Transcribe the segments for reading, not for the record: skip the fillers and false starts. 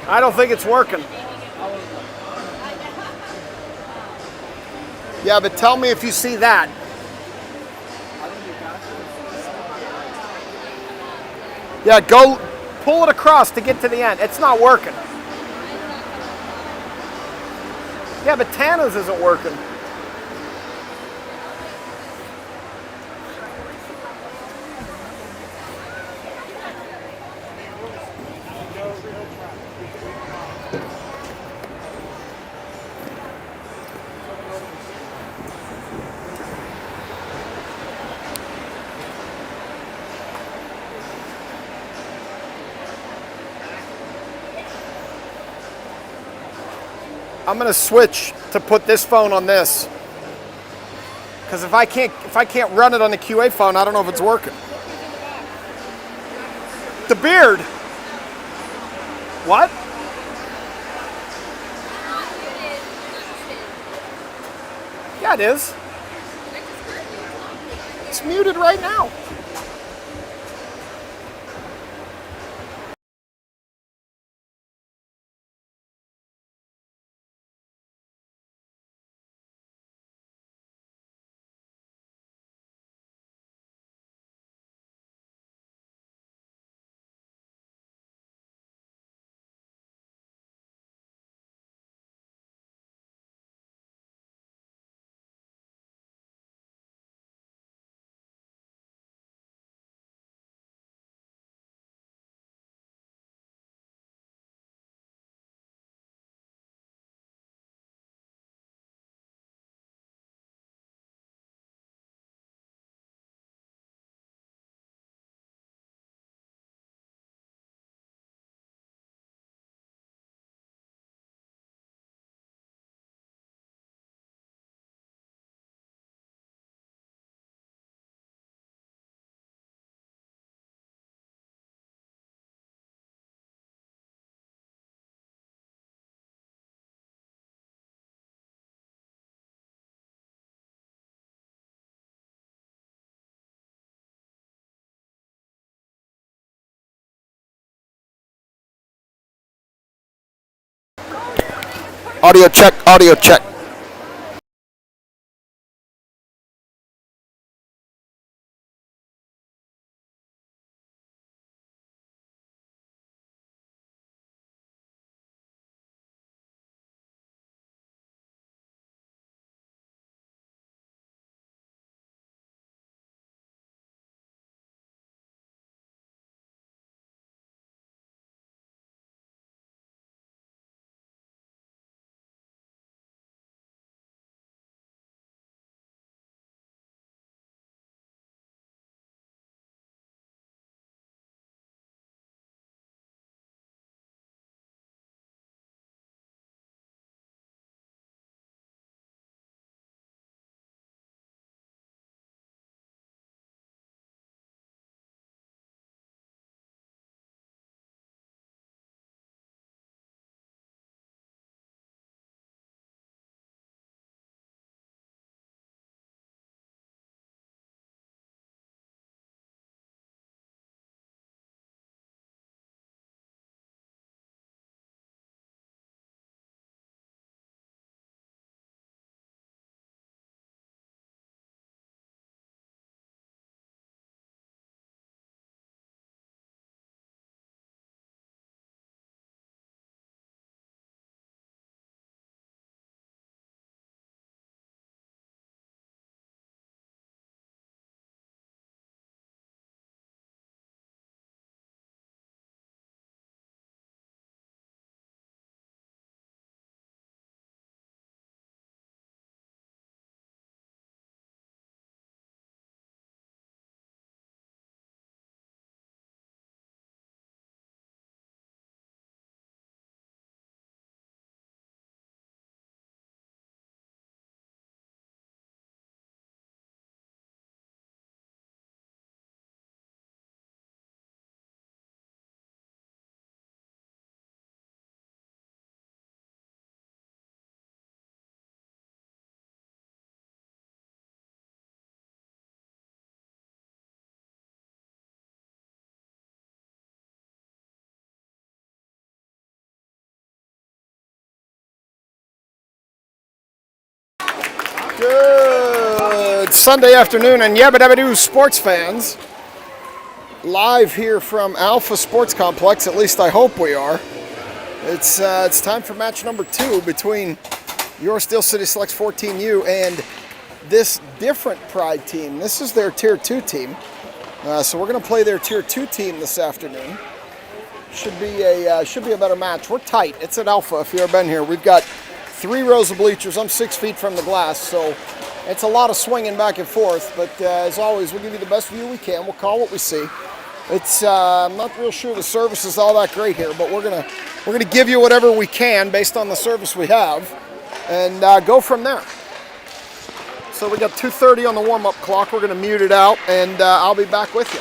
I don't think it's working. Yeah, but tell me if you see that. Yeah, go pull it across to get to the end. It's not working. Yeah, but Tana's isn't working. I'm gonna switch to put this phone on this. Because if I can't run it on the QA phone, I don't know if it's working. The beard. What? Yeah, it is. It's muted right now. Audio check, audio check. Good Sunday afternoon, and yabba dabba doo, sports fans. Live here from Alpha Sports Complex, at least I hope we are. It's time for match number 2 between your Steel City Selects 14U and this different Pride team. This is their Tier 2 team. So we're going to play their Tier 2 team this afternoon. Should be a better match. We're tight. It's at Alpha if you've ever been here. We've got 3 rows of bleachers. I'm 6 feet from the glass, so it's a lot of swinging back and forth. But as always, we'll give you the best view we can. We'll call what we see. I'm not real sure the service is all that great here, but we're gonna give you whatever we can based on the service we have, and go from there. So we got 2:30 on the warm-up clock. We're gonna mute it out, and I'll be back with you.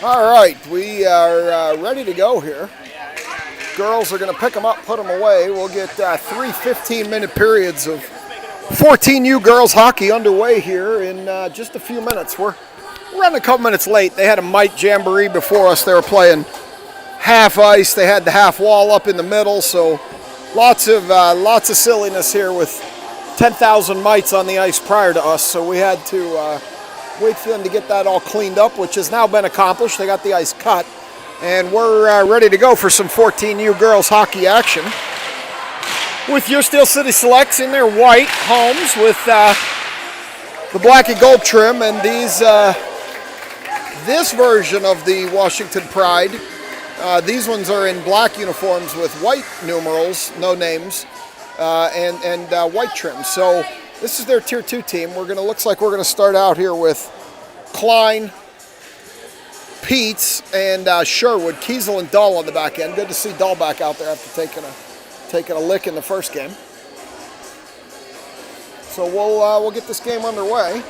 All right, we are ready to go here. Girls are going to pick them up, put them away. We'll get 3 15-minute periods of 14U girls hockey underway here in just a few minutes. We're running a couple minutes late. They had a mite jamboree before us. They were playing half ice. They had the half wall up in the middle, so lots of silliness here with 10,000 mites on the ice prior to us. So we had to wait for them to get that all cleaned up, which has now been accomplished. They got the ice cut, and we're ready to go for some 14U girls hockey action with your Steel City Selects in their white homes with the black and gold trim, and this version of the Washington Pride, these ones are in black uniforms with white numerals, no names, and white trim. So this is their Tier 2 team. Looks like we're gonna start out here with Klein, Peets, and Sherwood. Kiesel and Dahl on the back end. Good to see Dahl back out there after taking a lick in the first game. So we'll get this game underway.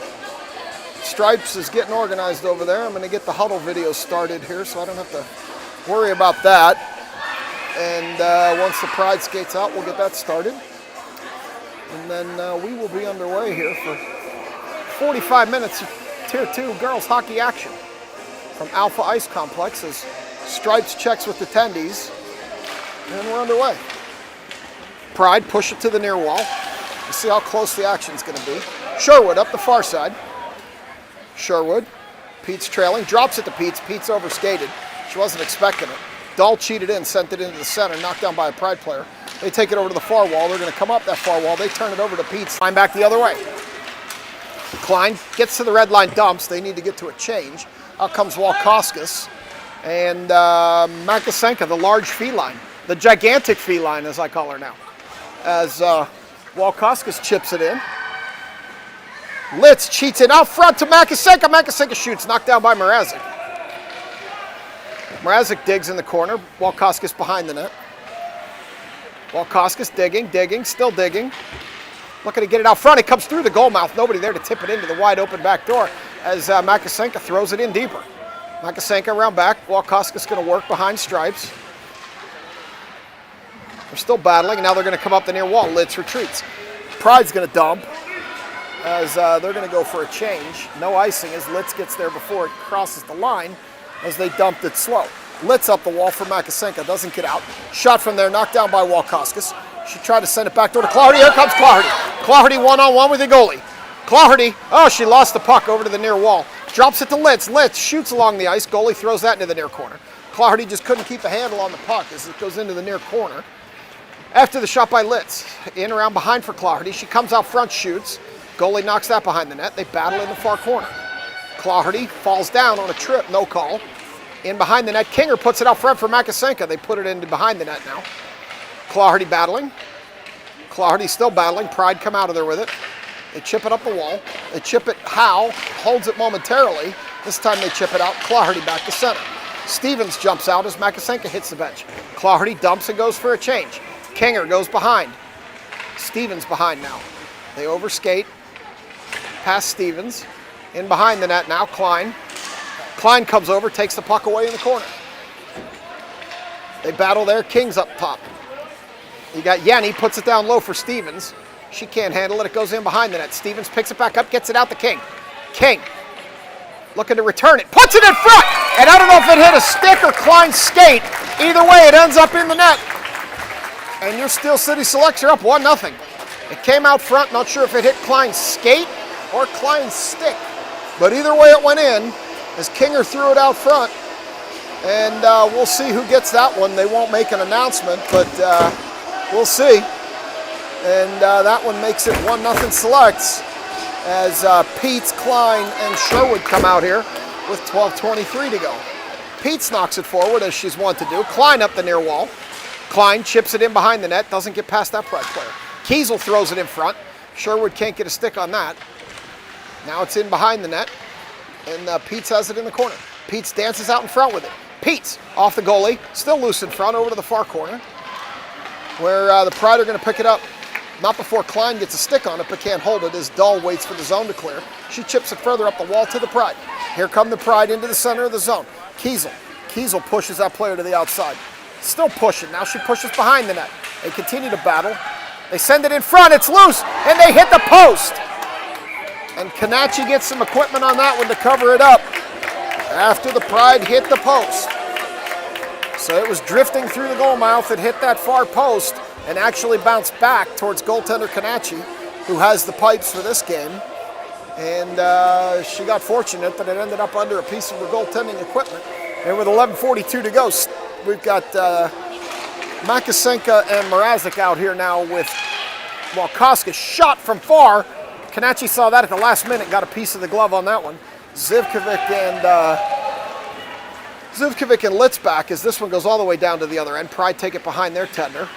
Stripes is getting organized over there. I'm gonna get the huddle video started here, so I don't have to worry about that. And once the Pride skates out, we'll get that started. And then we will be underway here for 45 minutes of Tier 2 girls hockey action from Alpha Ice Complex as Stripes checks with the attendees. And we're underway. Pride push it to the near wall. You see how close the action's going to be. Sherwood up the far side. Sherwood. Pete's trailing. Drops it to Pete's. Pete's overskated. She wasn't expecting it. Dahl cheated in, sent it into the center, knocked down by a Pride player. They take it over to the far wall. They're going to come up that far wall. They turn it over to Pete's. Klein back the other way. Klein gets to the red line, dumps. They need to get to a change. Out comes Walkoskis. And Makasenka, the large feline. The gigantic feline, as I call her now. As Walkoskis chips it in. Litz cheats it out front to Makasenka. Makasenka shoots, knocked down by Mrazek. Mrazek digs in the corner. Walkoskis behind the net. Walkoskis digging, still digging. Looking to get it out front. It comes through the goal mouth. Nobody there to tip it into the wide open back door as Makasenka throws it in deeper. Makasenka around back. Walkoskis going to work behind stripes. They're still battling, and now they're going to come up the near wall. Litz retreats. Pride's going to dump as they're going to go for a change. No icing as Litz gets there before it crosses the line as they dumped it slow. Litz up the wall for Makasenka, doesn't get out. Shot from there, knocked down by Walkoskis. She tried to send it back door to Clardy. Here comes Clardy. Clardy one-on-one with the goalie. Clardy, oh, she lost the puck over to the near wall. Drops it to Litz. Litz shoots along the ice. Goalie throws that into the near corner. Clardy just couldn't keep a handle on the puck as it goes into the near corner. After the shot by Litz, in around behind for Clardy. She comes out front, shoots. Goalie knocks that behind the net. They battle in the far corner. Clardy falls down on a trip, no call. In behind the net, Kinger puts it out front for Makasenka. They put it into behind the net now. Clardy battling. Clardy still battling. Pride come out of there with it. They chip it up the wall. They chip it. Howe holds it momentarily. This time they chip it out. Clardy back to center. Stevens jumps out as Makasenka hits the bench. Clardy dumps and goes for a change. Kinger goes behind. Stevens behind now. They overskate. Past Stevens. In behind the net now, Klein. Klein comes over, takes the puck away in the corner. They battle there. King's up top. You got Yenny, puts it down low for Stevens. She can't handle it. It goes in behind the net. Stevens picks it back up, gets it out to King. King looking to return it. Puts it in front! And I don't know if it hit a stick or Klein's skate. Either way, it ends up in the net. And your Steel City Selects are up 1-0. It came out front. Not sure if it hit Klein's skate or Klein's stick. But either way, it went in as Kinger threw it out front. And we'll see who gets that one. They won't make an announcement, but we'll see. And that one makes it 1-0 Selects as Peets, Klein, and Sherwood come out here with 12:23 to go. Peets knocks it forward as she's wont to do. Klein up the near wall. Klein chips it in behind the net. Doesn't get past that Pride player. Kiesel throws it in front. Sherwood can't get a stick on that. Now it's in behind the net. And Peets has it in the corner. Peets dances out in front with it. Peets off the goalie. Still loose in front over to the far corner. Where the Pride are going to pick it up. Not before Klein gets a stick on it, but can't hold it as Dahl waits for the zone to clear. She chips it further up the wall to the Pride. Here come the Pride into the center of the zone. Kiesel pushes that player to the outside. Still pushing. Now she pushes behind the net. They continue to battle. They send it in front. It's loose, and they hit the post. And Kanachi gets some equipment on that one to cover it up after the Pride hit the post. So it was drifting through the goal mouth. It hit that far post and actually bounced back towards goaltender Kanachi, who has the pipes for this game. And she got fortunate that it ended up under a piece of her goaltending equipment. And with 11:42 to go, we've got Makasenka and Mrazek out here now with Walkoska shot from far. Kanachi saw that at the last minute, got a piece of the glove on that one. Zivkovic and Litz back as this one goes all the way down to the other end. Pride take it behind their tender.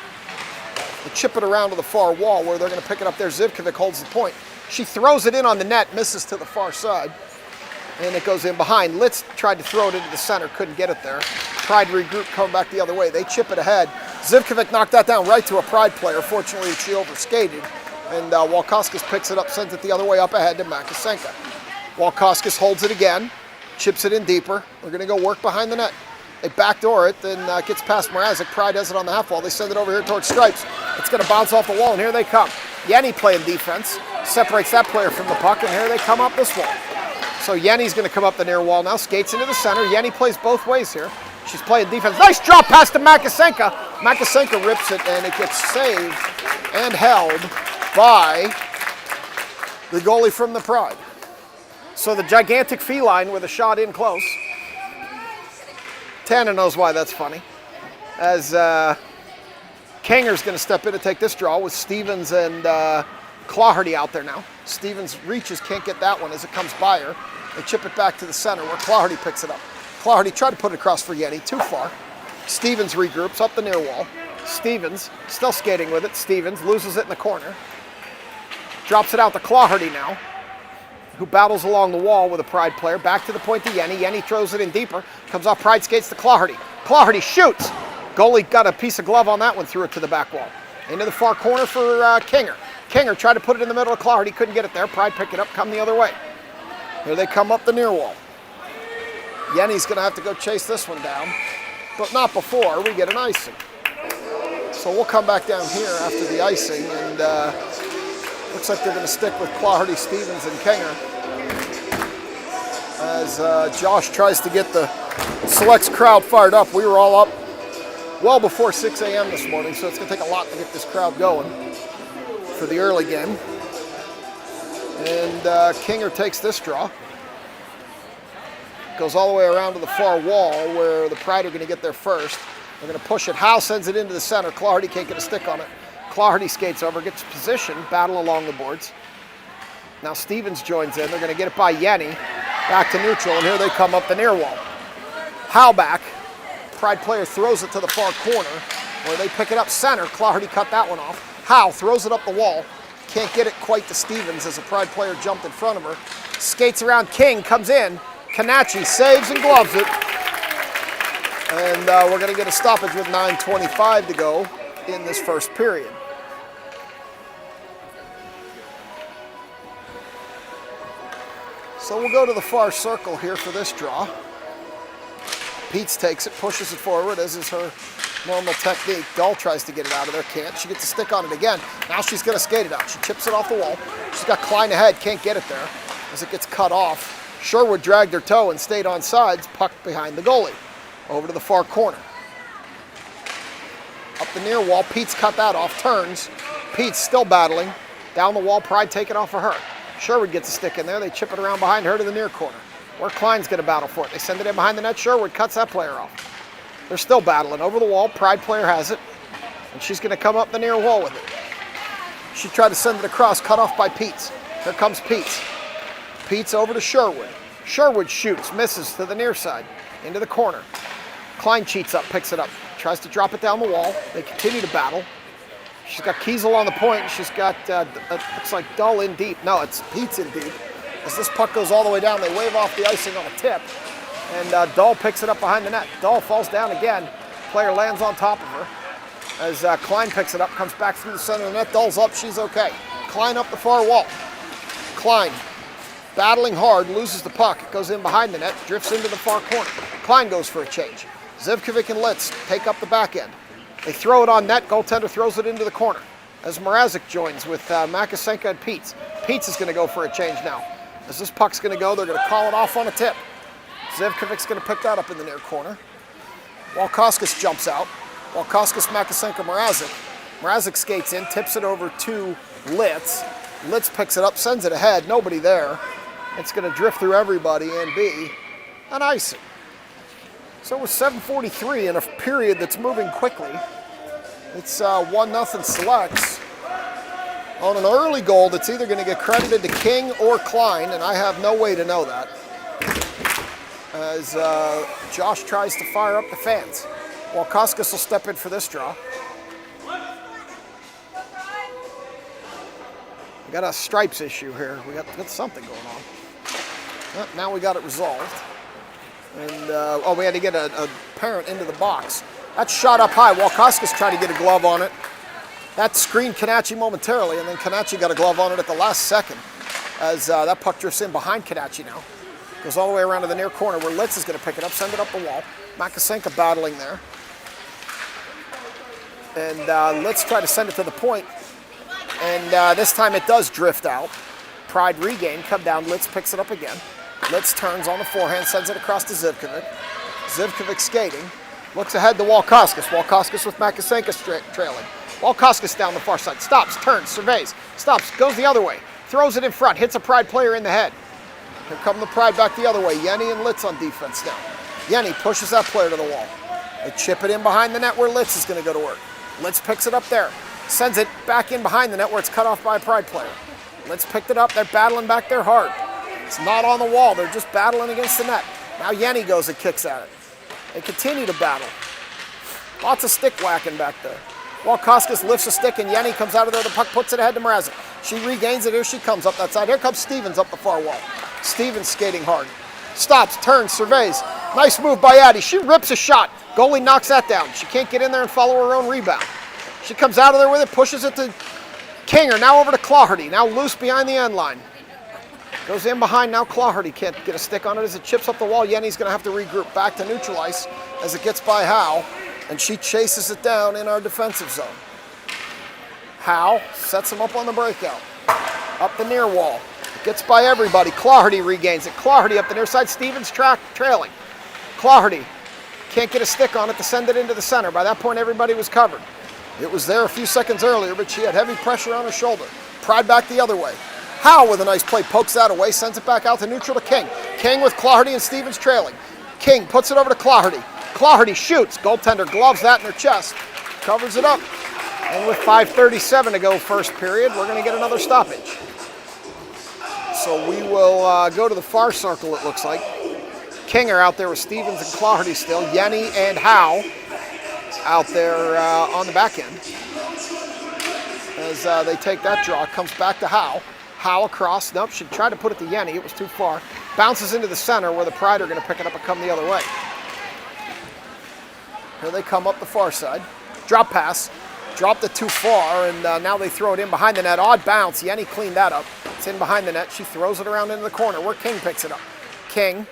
They chip it around to the far wall where they're going to pick it up there. Zivkovic holds the point. She throws it in on the net, misses to the far side, and it goes in behind. Litz tried to throw it into the center, couldn't get it there. Pride regroup, come back the other way. They chip it ahead. Zivkovic knocked that down right to a Pride player. Fortunately, she overskated, and Walkoskis picks it up, sends it the other way up ahead to Makasenka. Walkoskis holds it again, chips it in deeper. We're going to go work behind the net. They backdoor it, then gets past Mrazek. Pride has it on the half wall. They send it over here towards Stripes. It's going to bounce off the wall, and here they come. Yenny playing defense, separates that player from the puck, and here they come up this wall. So Yenny's going to come up the near wall now, skates into the center. Yenny plays both ways here. She's playing defense. Nice drop pass to Makasenka. Makasenka rips it, and it gets saved and held by the goalie from the Pride. So the gigantic feline with a shot in close. Tana knows why that's funny. As Kanger's going to step in to take this draw with Stevens and Claherty out there now. Stevens reaches, can't get that one as it comes by her. They chip it back to the center where Claherty picks it up. Claherty tried to put it across for Yenny, too far. Stevens regroups up the near wall. Stevens still skating with it. Stevens loses it in the corner. Drops it out to Claherty now, who battles along the wall with a Pride player. Back to the point to Yenny. Yenny throws it in deeper. Comes off Pride skates to Claherty. Claherty shoots. Goalie got a piece of glove on that one, threw it to the back wall. Into the far corner for Kinger. Kinger tried to put it in the middle of Claherty, couldn't get it there. Pride pick it up, come the other way. Here they come up the near wall. Yenny's going to have to go chase this one down, but not before we get an icing. So we'll come back down here after the icing, and looks like they're going to stick with Claherty, Stevens, and Kinger as Josh tries to get the Selects crowd fired up. We were all up well before 6 a.m. this morning, so it's going to take a lot to get this crowd going for the early game. And Kinger takes this draw. Goes all the way around to the far wall where the Pride are going to get there first. They're going to push it. Howe sends it into the center. Claherty can't get a stick on it. Claherty skates over, gets position, battle along the boards. Now Stevens joins in. They're going to get it by Yenny. Back to neutral, and here they come up the near wall. Howe back. Pride player throws it to the far corner where they pick it up center. Claherty cut that one off. Howe throws it up the wall. Can't get it quite to Stevens as a Pride player jumped in front of her. Skates around King, comes in. Kanachi saves and gloves it. And we're going to get a stoppage with 9:25 to go in this first period. So we'll go to the far circle here for this draw. Peets takes it, pushes it forward, as is her normal technique. Dahl tries to get it out of there, can't. She gets a stick on it again. Now she's going to skate it out. She chips it off the wall. She's got Klein ahead, can't get it there as it gets cut off. Sherwood dragged her toe and stayed on sides, puck behind the goalie. Over to the far corner. Up the near wall, Peets cut that off, turns. Peets still battling. Down the wall, Pride take it off of her. Sherwood gets a stick in there. They chip it around behind her to the near corner, where Klein's going to battle for it. They send it in behind the net. Sherwood cuts that player off. They're still battling. Over the wall, Pride player has it, and she's going to come up the near wall with it. She tried to send it across, cut off by Peets. Here comes Peets. Peets over to Sherwood. Sherwood shoots, misses to the near side, into the corner. Klein cheats up, picks it up, tries to drop it down the wall. They continue to battle. She's got Kiesel on the point. She's got, looks like Dahl in deep. No, it's Peets in deep. As this puck goes all the way down, they wave off the icing on a tip, and Dahl picks it up behind the net. Dahl falls down again. Player lands on top of her. As Klein picks it up, comes back through the center of the net. Dahl's up, she's okay. Klein up the far wall. Klein battling hard, loses the puck. It goes in behind the net, drifts into the far corner. Klein goes for a change. Zivkovic and Litz take up the back end. They throw it on net. Goaltender throws it into the corner. As Mrazek joins with Makasenka and Peets. Peets is going to go for a change now. As this puck's going to go, they're going to call it off on a tip. Zivkovic's going to pick that up in the near corner. Walkoskis jumps out. Walkoskis, Makasenka, Mrazek. Mrazek skates in, tips it over to Litz. Litz picks it up, sends it ahead. Nobody there. It's going to drift through everybody and be an icing. So with 7:43 in a period that's moving quickly, it's 1-0 Selects. On an early goal that's either going to get credited to King or Klein, and I have no way to know that, as Josh tries to fire up the fans. Walkoskis will step in for this draw. We got a stripes issue here. We got something going on. Well, now we got it resolved. And, we had to get a parent into the box. That's shot up high. Walkoskis tried to get a glove on it. That screened Kanachi momentarily, and then Kanachi got a glove on it at the last second as that puck drifts in behind Kanachi now. Goes all the way around to the near corner where Litz is going to pick it up, send it up the wall. Makasenka battling there. And Litz tried to send it to the point. And this time it does drift out. Pride regain, come down. Litz picks it up again. Litz turns on the forehand, sends it across to Zivkovic. Zivkovic skating. Looks ahead to Walkoskis. Walkoskis with Makasenka trailing. Walkoskis down the far side. Stops, turns, surveys. stops, goes the other way, throws it in front, hits a Pride player in the head. Here come the Pride back the other way. Yenny and Litz on defense now. Yenny pushes that player to the wall. They chip it in behind the net where Litz is going to go to work. Litz picks it up there. Sends it back in behind the net where it's cut off by a Pride player. Litz picked it up. They're battling back there hard. It's not on the wall. They're just battling against the net. Now Yenny goes and kicks at it. They continue to battle. Lots of stick whacking back there. Walkoskis lifts a stick and Yenny comes out of there. The puck puts it ahead to Mrazek. She regains it. Here she comes up that side. Here comes Stevens up the far wall. Stevens skating hard. Stops, turns, surveys. Nice move by Addie. She rips a shot. Goalie knocks that down. She can't get in there and follow her own rebound. She comes out of there with it, pushes it to Kinger. Now over to Clawherty. Now loose behind the end line. Goes in behind. Now Clawherty can't get a stick on it as it chips up the wall. Yenny's going to have to regroup back to neutral ice as it gets by Howe. And she chases it down in our defensive zone. Howe sets him up on the breakout. Up the near wall. Gets by everybody. Clawherty regains it. Clawherty up the near side. Stevens trailing. Clawherty can't get a stick on it to send it into the center. By that point, everybody was covered. It was there a few seconds earlier, but she had heavy pressure on her shoulder. Pride back the other way. Howe with a nice play pokes that away, sends it back out to neutral to King. King with Clawherty and Stevens trailing. King puts it over to Clawherty. Clawherty shoots. Goaltender gloves that in her chest. Covers it up. And with 5:37 to go first period, we're going to get another stoppage. So we will go to the far circle, it looks like. Kinger out there with Stevens and Clawherty still. Yenny and Howe out there on the back end. As they take that draw, it comes back to Howe. Howe across. Nope, she tried to put it to Yenny. It was too far. Bounces into the center where the Pride are going to pick it up and come the other way. Here they come up the far side. Drop pass. Dropped it too far, and now they throw it in behind the net. Odd bounce. Yenny cleaned that up. It's in behind the net. She throws it around into the corner where King picks it up. King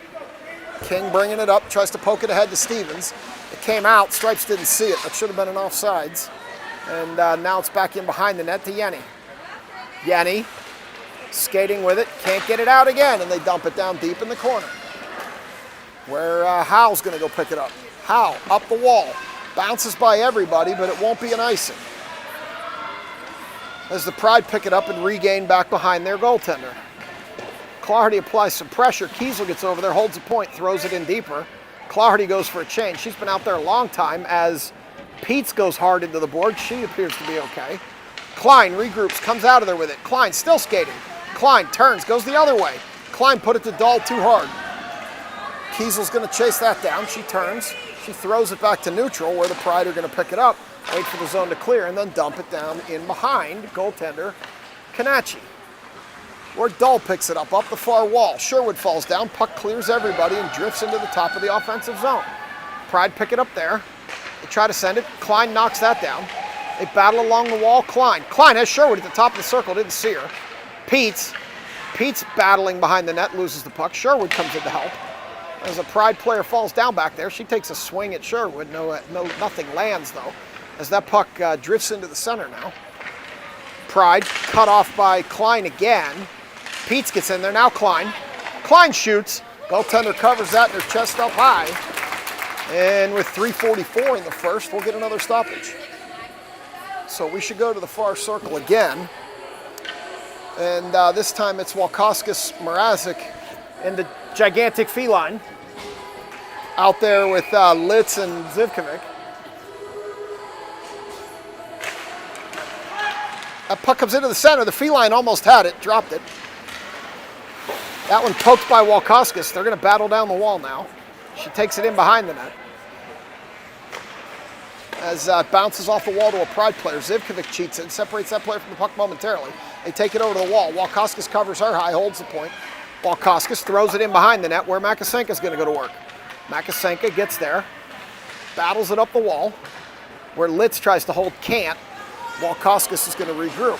bringing it up, tries to poke it ahead to Stevens. It came out. Stripes didn't see it. That should have been an offsides. And now it's back in behind the net to Yenny. Yenny skating with it. Can't get it out again, and they dump it down deep in the corner where Howe's going to go pick it up. Howe up the wall. Bounces by everybody, but it won't be an icing. As the Pride pick it up and regain back behind their goaltender. Clawherty applies some pressure. Kiesel gets over there, holds a point, throws it in deeper. Clawherty goes for a change. She's been out there a long time as Peets goes hard into the board. She appears to be okay. Klein regroups, comes out of there with it. Klein still skating. Klein turns, goes the other way. Klein put it to Dahl too hard. Kiesel's going to chase that down. She turns. She throws it back to neutral where the Pride are going to pick it up, wait for the zone to clear, and then dump it down in behind goaltender Kanachi. Where Dahl picks it up the far wall. Sherwood falls down, puck clears everybody and drifts into the top of the offensive zone. Pride pick it up there. They try to send it. Klein knocks that down. They battle along the wall. Klein has Sherwood at the top of the circle, didn't see her. Peets battling behind the net, loses the puck. Sherwood comes in to help. As a Pride player falls down back there, she takes a swing at Sherwood. Nothing lands, though, as that puck drifts into the center now. Pride cut off by Klein again. Peets gets in there. Now Klein shoots. Goaltender covers that in her chest up high. And with 3:44 in the first, we'll get another stoppage. So we should go to the far circle again. And this time it's Walkoskis, Mrazek, and the gigantic feline out there with Litz and Zivkovic. That puck comes into the center. The feline almost had it, dropped it. That one poked by Walkoskis. They're going to battle down the wall now. She takes it in behind the net. As it bounces off the wall to a Pride player. Zivkovic cheats it, separates that player from the puck momentarily. They take it over to the wall. Walkoskis covers her high, holds the point. Walkoskis throws it in behind the net where Makasenka's going to go to work. Makasenka gets there, battles it up the wall, where Litz tries to hold, can't. Walkoskis is going to regroup.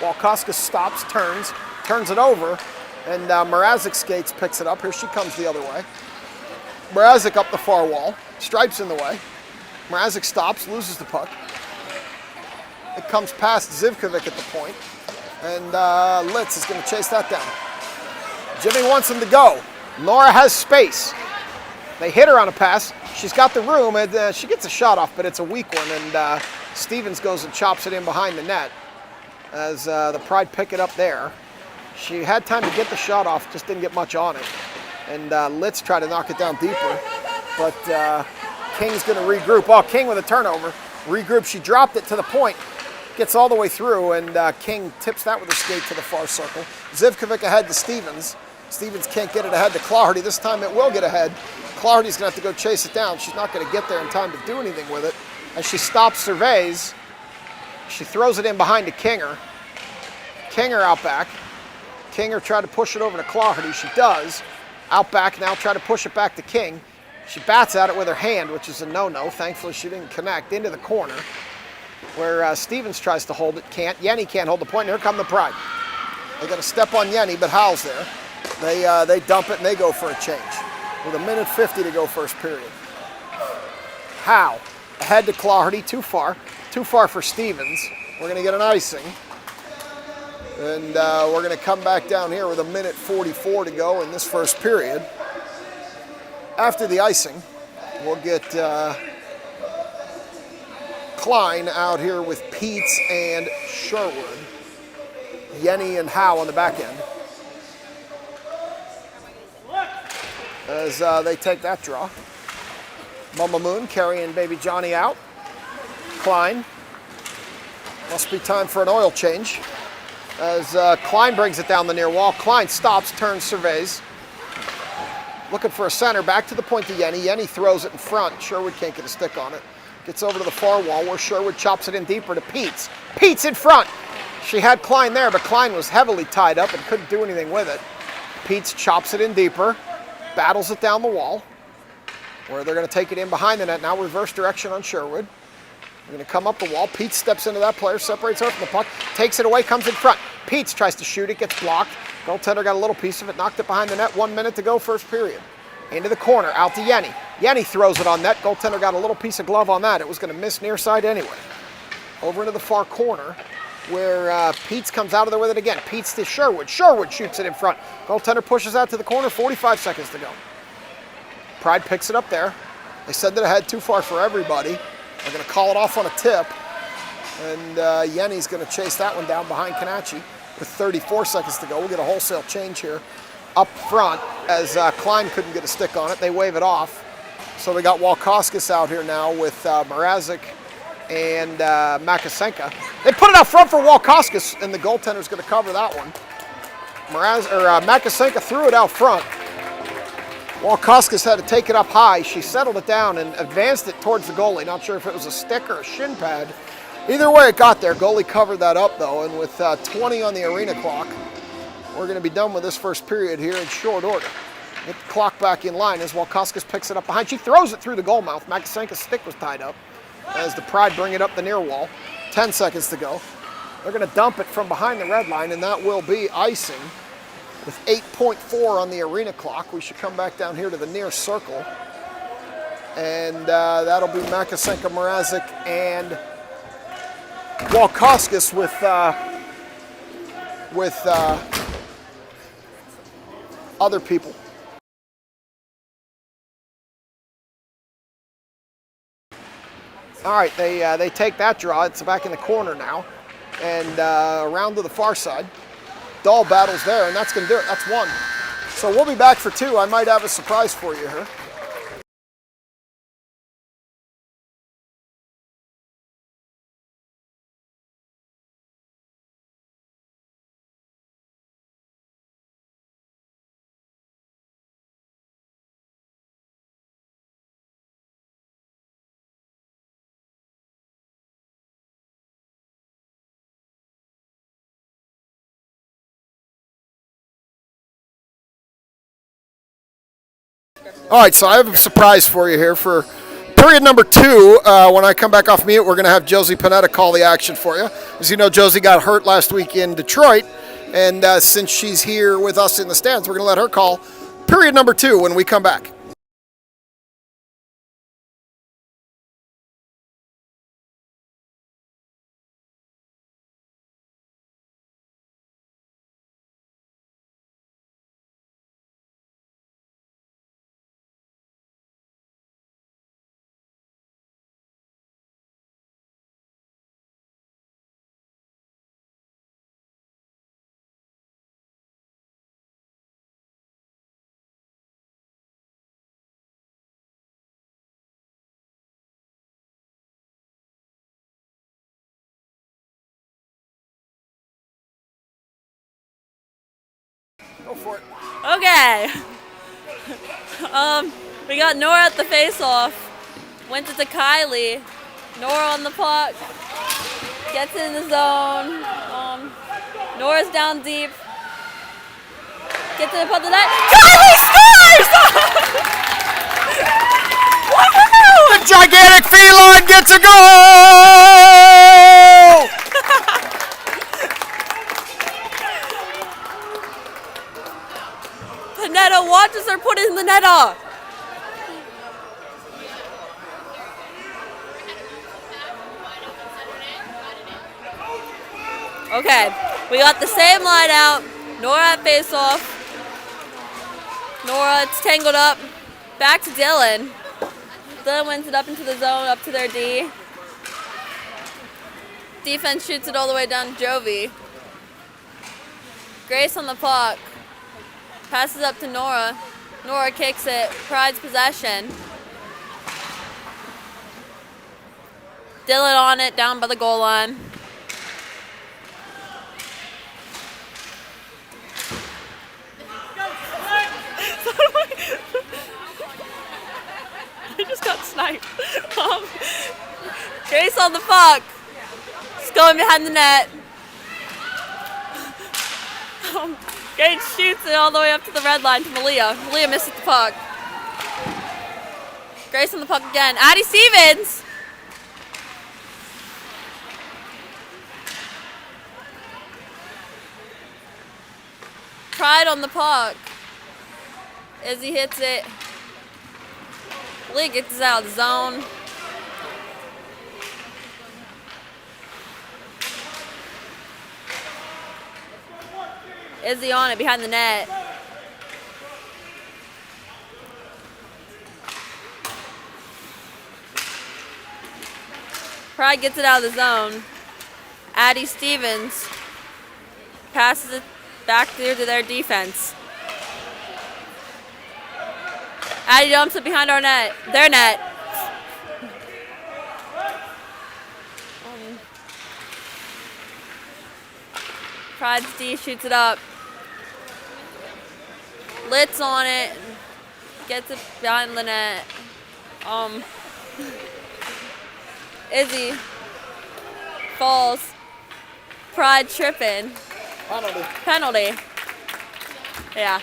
Walkoskis stops, turns it over, and Mrazek skates, picks it up. Here she comes the other way. Mrazek up the far wall, Stripes in the way. Mrazek stops, loses the puck. It comes past Zivkovic at the point, and Litz is going to chase that down. Jimmy wants him to go. Nora has space. They hit her on a pass. She's got the room, and she gets a shot off, but it's a weak one, and Stevens goes and chops it in behind the net. as the Pride pick it up there. She had time to get the shot off, just didn't get much on it. And Litz tried to knock it down deeper, but King's going to regroup. Oh, King with a turnover. Regroup. She dropped it to the point, gets all the way through, and King tips that with her skate to the far circle. Zivkovic ahead to Stevens. Stevens can't get it ahead to Clardy. This time it will get ahead. Clardy's going to have to go chase it down. She's not going to get there in time to do anything with it. As she stops, surveys, she throws it in behind to Kinger. Kinger out back. Kinger tried to push it over to Clardy. She does. Out back now, try to push it back to King. She bats at it with her hand, which is a no-no. Thankfully, she didn't connect. Into the corner, where Stevens tries to hold it. Can't. Yenny can't hold the point. Here come the Pride. They got to step on Yenny, but Howell's there. They dump it, and they go for a change. With 1:50 to go first period. Howe ahead to Clardy. Too far for Stevens. We're going to get an icing. And we're going to come back down here with 1:44 to go in this first period. After the icing, we'll get Klein out here with Peets and Sherwood. Yenny and Howe on the back end. As they take that draw. Mama Moon carrying baby Johnny out. Klein. Must be time for an oil change. As Klein brings it down the near wall. Klein stops, turns, surveys. Looking for a center, back to the point to Yenny. Yenny throws it in front. Sherwood can't get a stick on it. Gets over to the far wall where Sherwood chops it in deeper to Peets. Peets in front. She had Klein there, but Klein was heavily tied up and couldn't do anything with it. Peets chops it in deeper, battles it down the wall, where they're going to take it in behind the net. Now reverse direction on Sherwood. They're going to come up the wall. Peets steps into that player, separates her from the puck, takes it away, comes in front. Peets tries to shoot it, gets blocked. Goaltender got a little piece of it, knocked it behind the net. 1 minute to go, first period. Into the corner, out to Yenny. Yenny throws it on net. Goaltender got a little piece of glove on that. It was going to miss near side anyway. Over into the far corner, where Peets comes out of there with it again. Peets to Sherwood. Sherwood shoots it in front. Goaltender pushes out to the corner. 45 seconds to go. Pride picks it up there. They send it ahead, too far for everybody. They're going to call it off on a tip. And Yenny's going to chase that one down behind Kanachi with 34 seconds to go. We'll get a wholesale change here up front as Klein couldn't get a stick on it. They wave it off. So we got Walkoskis out here now with Mrazek and Makasenka. They put it out front for Walkoskis, and the goaltender's going to cover that one. Makasenka threw it out front. Walkoskis had to take it up high. She settled it down and advanced it towards the goalie. Not sure if it was a stick or a shin pad. Either way it got there. Goalie covered that up though, and with 20 on the arena clock, we're going to be done with this first period here in short order. Get the clock back in line as Walkoskis picks it up behind. She throws it through the goal mouth. Makasenka's stick was tied up as the Pride bring it up the near wall. 10 seconds to go. They're going to dump it from behind the red line, and that will be icing. With 8.4 on the arena clock, we should come back down here to the near circle. And that'll be Makasenka, Mrazek, and Walkoskis with other people. All right, they take that draw. It's back in the corner now. And around to the far side. Dahl battles there, and that's going to do it. That's one. So we'll be back for two. I might have a surprise for you here. All right, so I have a surprise for you here for period number two. When I come back off mute, we're going to have Josie Panetta call the action for you. As you know, Josie got hurt last week in Detroit, and since she's here with us in the stands, we're going to let her call period number two when we come back. Go for it. Okay. We got Nora at the face-off. Went it to Kylie. Nora on the puck. Gets in the zone. Nora's down deep. Gets in the puck the net. Kylie scores! The gigantic feline gets a goal! Panetta watches her put it in the net. Okay, we got the same line out. Nora at face-off. Nora, it's tangled up. Back to Dylan. Dylan wins it up into the zone, up to their D. Defense shoots it all the way down to Jovi. Grace on the puck. Passes up to Nora. Nora kicks it. Pride's possession. Dylan on it, down by the goal line. I just got sniped. Grace on the puck. It's going behind the net. Gage shoots it all the way up to the red line to Malia. Malia misses the puck. Grace on the puck again. Addie Stevens. Pride on the puck. Izzy hits it. Malia gets this out of the zone. Izzy on it behind the net. Pride gets it out of the zone. Addie Stevens passes it back there to their defense. Addie dumps it behind our net, their net. Pride's D shoots it up. Litz on it, gets it behind the net. Izzy falls. Pride tripping. Penalty. Yeah,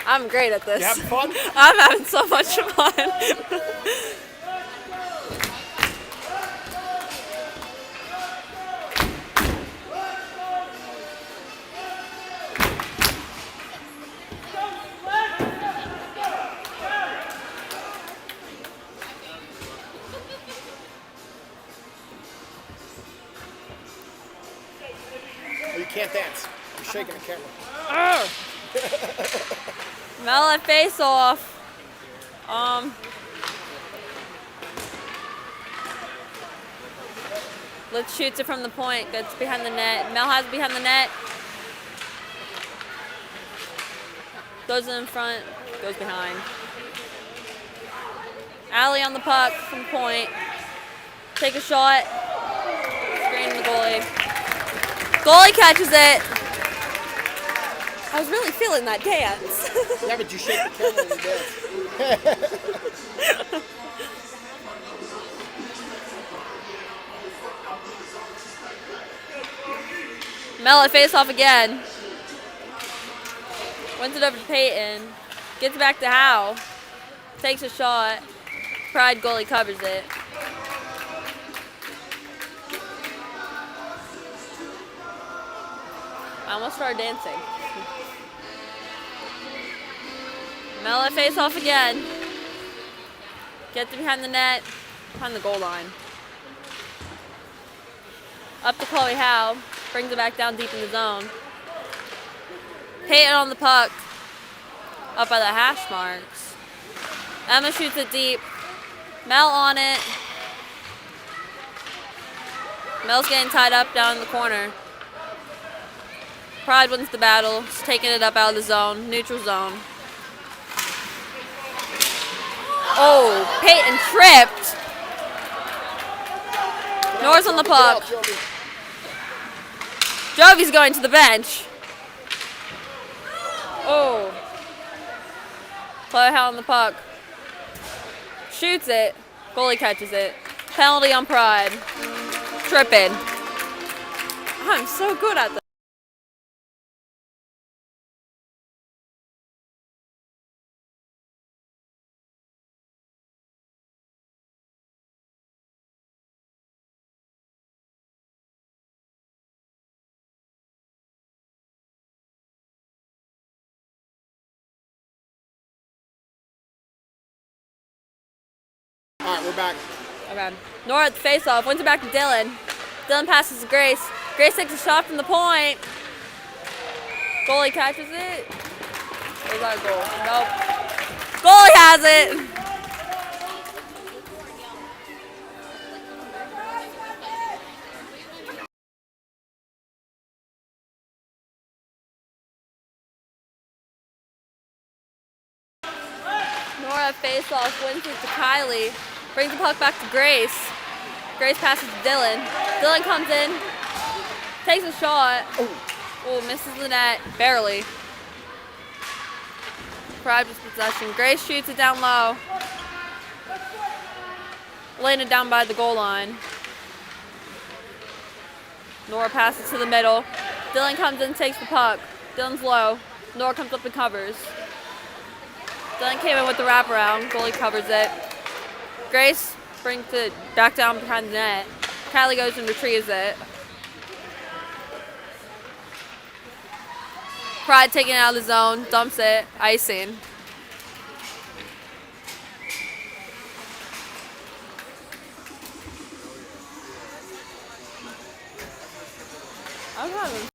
I'm great at this. You having fun? I'm having so much fun. You can't dance. You're shaking the camera. Mel at face off. Let's shoots it from the point. Gets behind the net. Mel has it behind the net. Goes in front. Goes behind. Allie on the puck from the point. Take a shot. Screen the goalie. Goalie catches it. I was really feeling that dance. Yeah, but you shake the camera when you dance. Mel at face off again. Wins it over to Peyton. Gets it back to Howe. Takes a shot. Pride goalie covers it. I almost started dancing. Mel at face off again. Gets it behind the net. Behind the goal line. Up to Chloe Howe. Brings it back down deep in the zone. Peyton on the puck. Up by the hash marks. Emma shoots it deep. Mel on it. Mel's getting tied up down in the corner. Pride wins the battle. She's taking it up out of the zone. Neutral zone. Oh, Peyton tripped. Nora's on the puck. Jovi's going to the bench. Oh. Chloe Howell on the puck. Shoots it. Goalie catches it. Penalty on Pride. Tripping. I'm so good at this. All right, we're back. Okay. Nora at the face-off. Wins it back to Dylan. Dylan passes to Grace. Grace takes a shot from the point. Goalie catches it. Is that a goal? Nope. Goalie has it. Nora face-off wins it to Kylie. Brings the puck back to Grace. Grace passes to Dylan. Dylan comes in. Takes a shot. Oh, misses the net. Barely. Pride with possession. Grace shoots it down low. Laying it down by the goal line. Nora passes to the middle. Dylan comes in, takes the puck. Dylan's low. Nora comes up and covers. Dylan came in with the wraparound. Goalie covers it. Grace brings it back down behind the net. Kylie goes and retrieves it. Pride taking it out of the zone, dumps it, icing. I'm having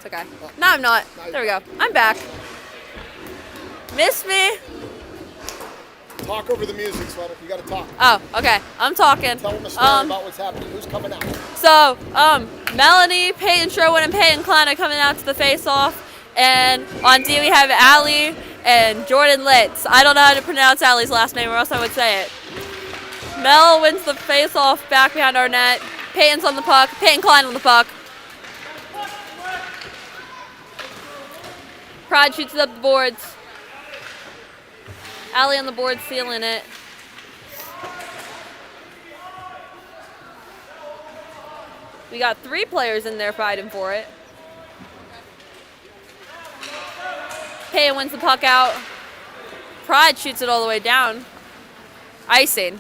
It's okay. No, I'm not. There we go. I'm back. Miss me? Talk over the music, Sweater. You got to talk. Oh, okay. I'm talking. Tell them a story about what's happening. Who's coming out? So, Melanie, Peyton Sherwood, and Peyton Klein are coming out to the face-off. And on D we have Allie and Jordan Litz. I don't know how to pronounce Allie's last name or else I would say it. Mel wins the face-off back behind our net. Peyton's on the puck. Peyton Klein on the puck. Pride shoots it up the boards. Allie on the board sealing it. We got 3 players in there fighting for it. Peyton wins the puck out. Pride shoots it all the way down. Icing.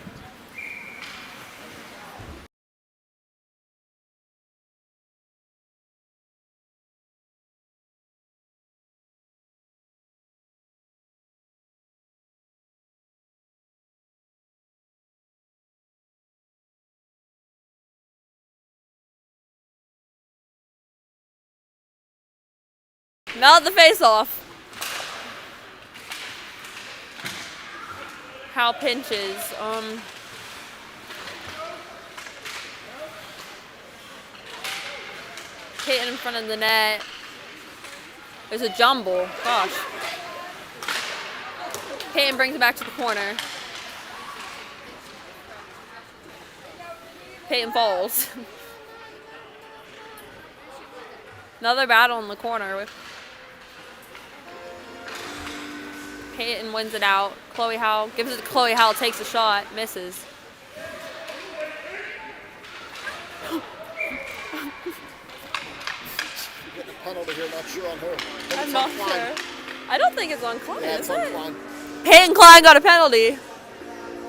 Mel at the face-off. Hal pinches. Peyton in front of the net. There's a jumble. Gosh. Peyton brings it back to the corner. Peyton falls. Another battle in the corner. Peyton wins it out. Chloe Howell gives it to Chloe Howell, takes a shot, misses. Getting a penalty here, not sure on her. I'm not sure. I don't think it's on Klein, Yeah, is it's on it? Klein. Peyton Klein got a penalty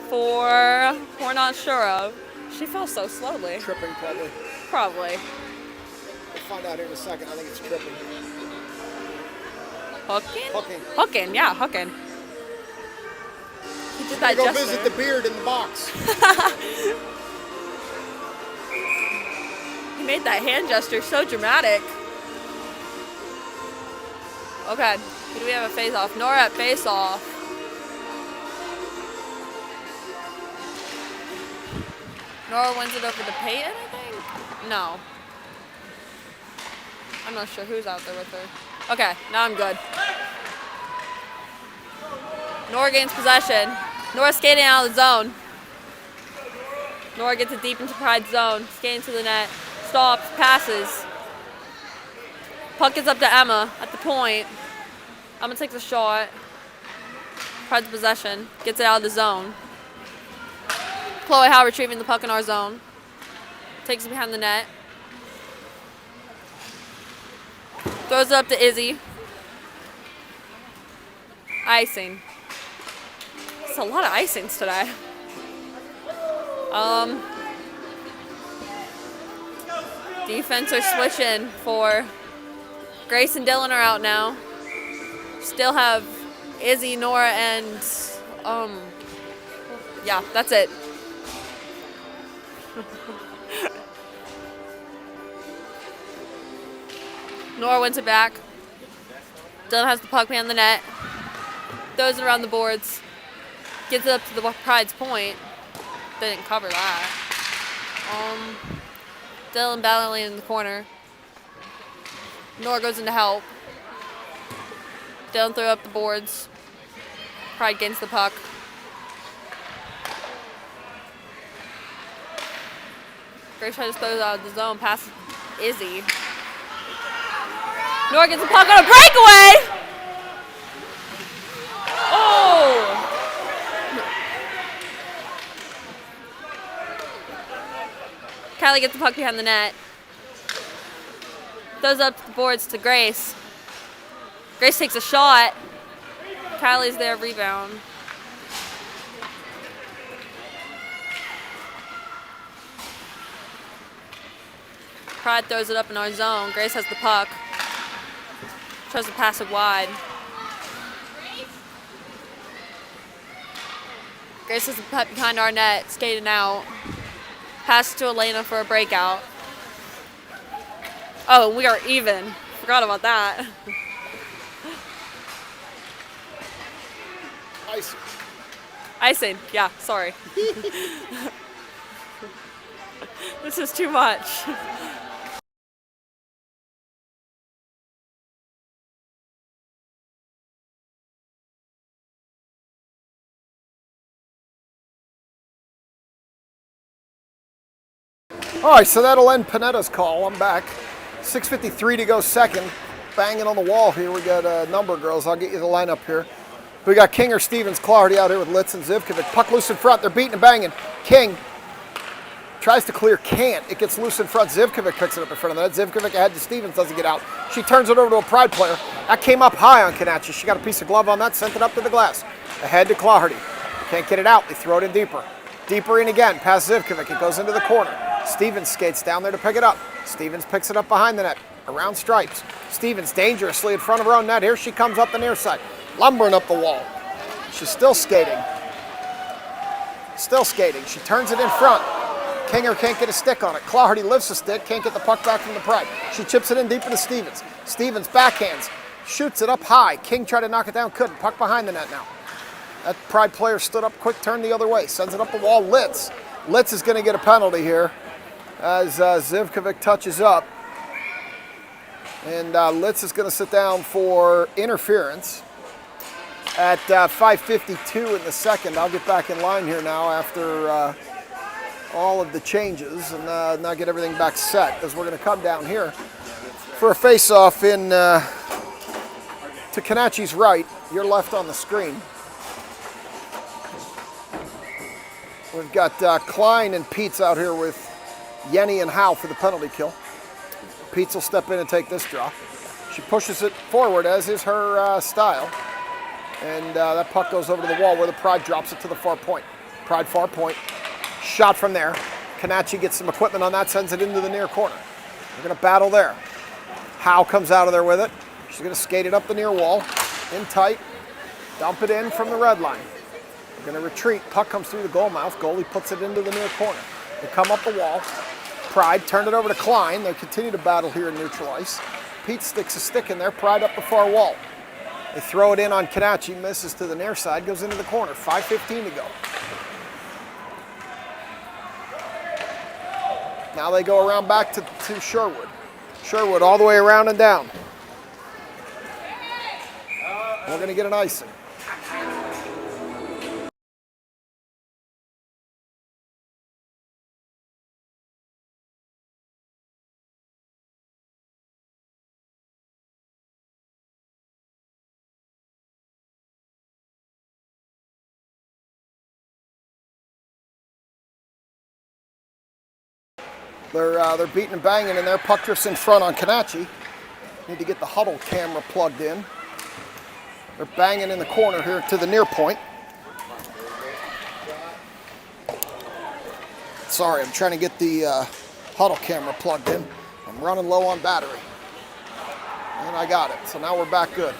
for we're not sure of. She fell so slowly. Tripping, probably. Probably. We'll find out here in a second. I think it's tripping. Hooking? Hooking. Hooking, yeah, hooking. He did that Go gesture. visit the beard in the box. He made that hand gesture so dramatic. Okay, who do we have a face-off? Nora at face-off. Nora wins it over to Peyton, I think? No. I'm not sure who's out there with her. Okay, now I'm good. Nora gains possession. Nora skating out of the zone. Nora gets it deep into Pride's zone. Skating to the net. Stops, passes. Puck gets up to Emma at the point. Emma takes a shot. Pride's possession. Gets it out of the zone. Chloe Howe retrieving the puck in our zone. Takes it behind the net. Throws it up to Izzy. Icing. It's a lot of icings today. Defense are switching for Grace and Dylan are out now. Still have Izzy, Nora, and yeah, that's it. Nora wins it back. Dylan has the puck behind the net. Throws it around the boards. Gets it up to the Pride's point. They didn't cover that. Dylan battling in the corner. Nora goes in to help. Dylan threw up the boards. Pride gains the puck. Grace tries to throw it out of the zone past Izzy. Nora gets the puck on a breakaway! Oh! Kylie gets the puck behind the net. Throws up the boards to Grace. Grace takes a shot. Kylie's there, rebound. Pride throws it up in our zone. Grace has the puck. Tries to pass it wide. Grace has the puck behind our net, skating out. Pass to Elena for a breakout. Oh, we are even. Forgot about that. Icing. Icing, yeah, sorry. This is too much. All right, so that'll end Panetta's call. I'm back. 6:53 to go second. Banging on the wall here. We got a number of girls. I'll get you the lineup here. We got King or Stevens, Clardy out here with Litz and Zivkovic. Puck loose in front. They're beating and banging. King tries to clear, can't. It gets loose in front. Zivkovic picks it up in front of the net. Zivkovic ahead to Stevens, doesn't get out. She turns it over to a Pride player. That came up high on Kanachi. She got a piece of glove on that, sent it up to the glass. Ahead to Clardy. Can't get it out. They throw it in deeper. Deeper in again, past Zivkovic. It goes into the corner. Stevens skates down there to pick it up. Stevens picks it up behind the net, around stripes. Stevens dangerously in front of her own net. Here she comes up the near side, lumbering up the wall. She's still skating. Still skating. She turns it in front. Kinger can't get a stick on it. Clardy lifts the stick, can't get the puck back from the Pride. She chips it in deep into Stevens. Stevens backhands, shoots it up high. King tried to knock it down, couldn't. Puck behind the net now. That Pride player stood up quick, turned the other way, sends it up the wall. Litz. Litz is going to get a penalty here as Zivkovic touches up. And Litz is going to sit down for interference at 5:52 in the second. I'll get back in line here now after all of the changes and now get everything back set, as we're going to come down here for a face-off in to Kanachi's right, your left on the screen. We've got Klein and Peets out here with Yenny and Howe for the penalty kill. Peets will step in and take this draw. She pushes it forward, as is her style. And that puck goes over to the wall where the Pride drops it to the far point. Pride far point. Shot from there. Kanachi gets some equipment on that, sends it into the near corner. They're going to battle there. Howe comes out of there with it. She's going to skate it up the near wall, in tight, dump it in from the red line. They're going to retreat. Puck comes through the goal mouth. Goalie puts it into the near corner. They come up the wall. Pride turned it over to Klein. They continue to battle here in neutral ice. Pete sticks a stick in there. Pride up the far wall. They throw it in on Kanachi. Misses to the near side. Goes into the corner. 5:15 to go. Now they go around back to Sherwood. Sherwood all the way around and down. We're going to get an icing. They're beating and banging in there. Puck drifts in front on Kanachi. Need to get the huddle camera plugged in. They're banging in the corner here to the near point. Sorry, I'm trying to get the huddle camera plugged in. I'm running low on battery. And I got it, so now we're back good.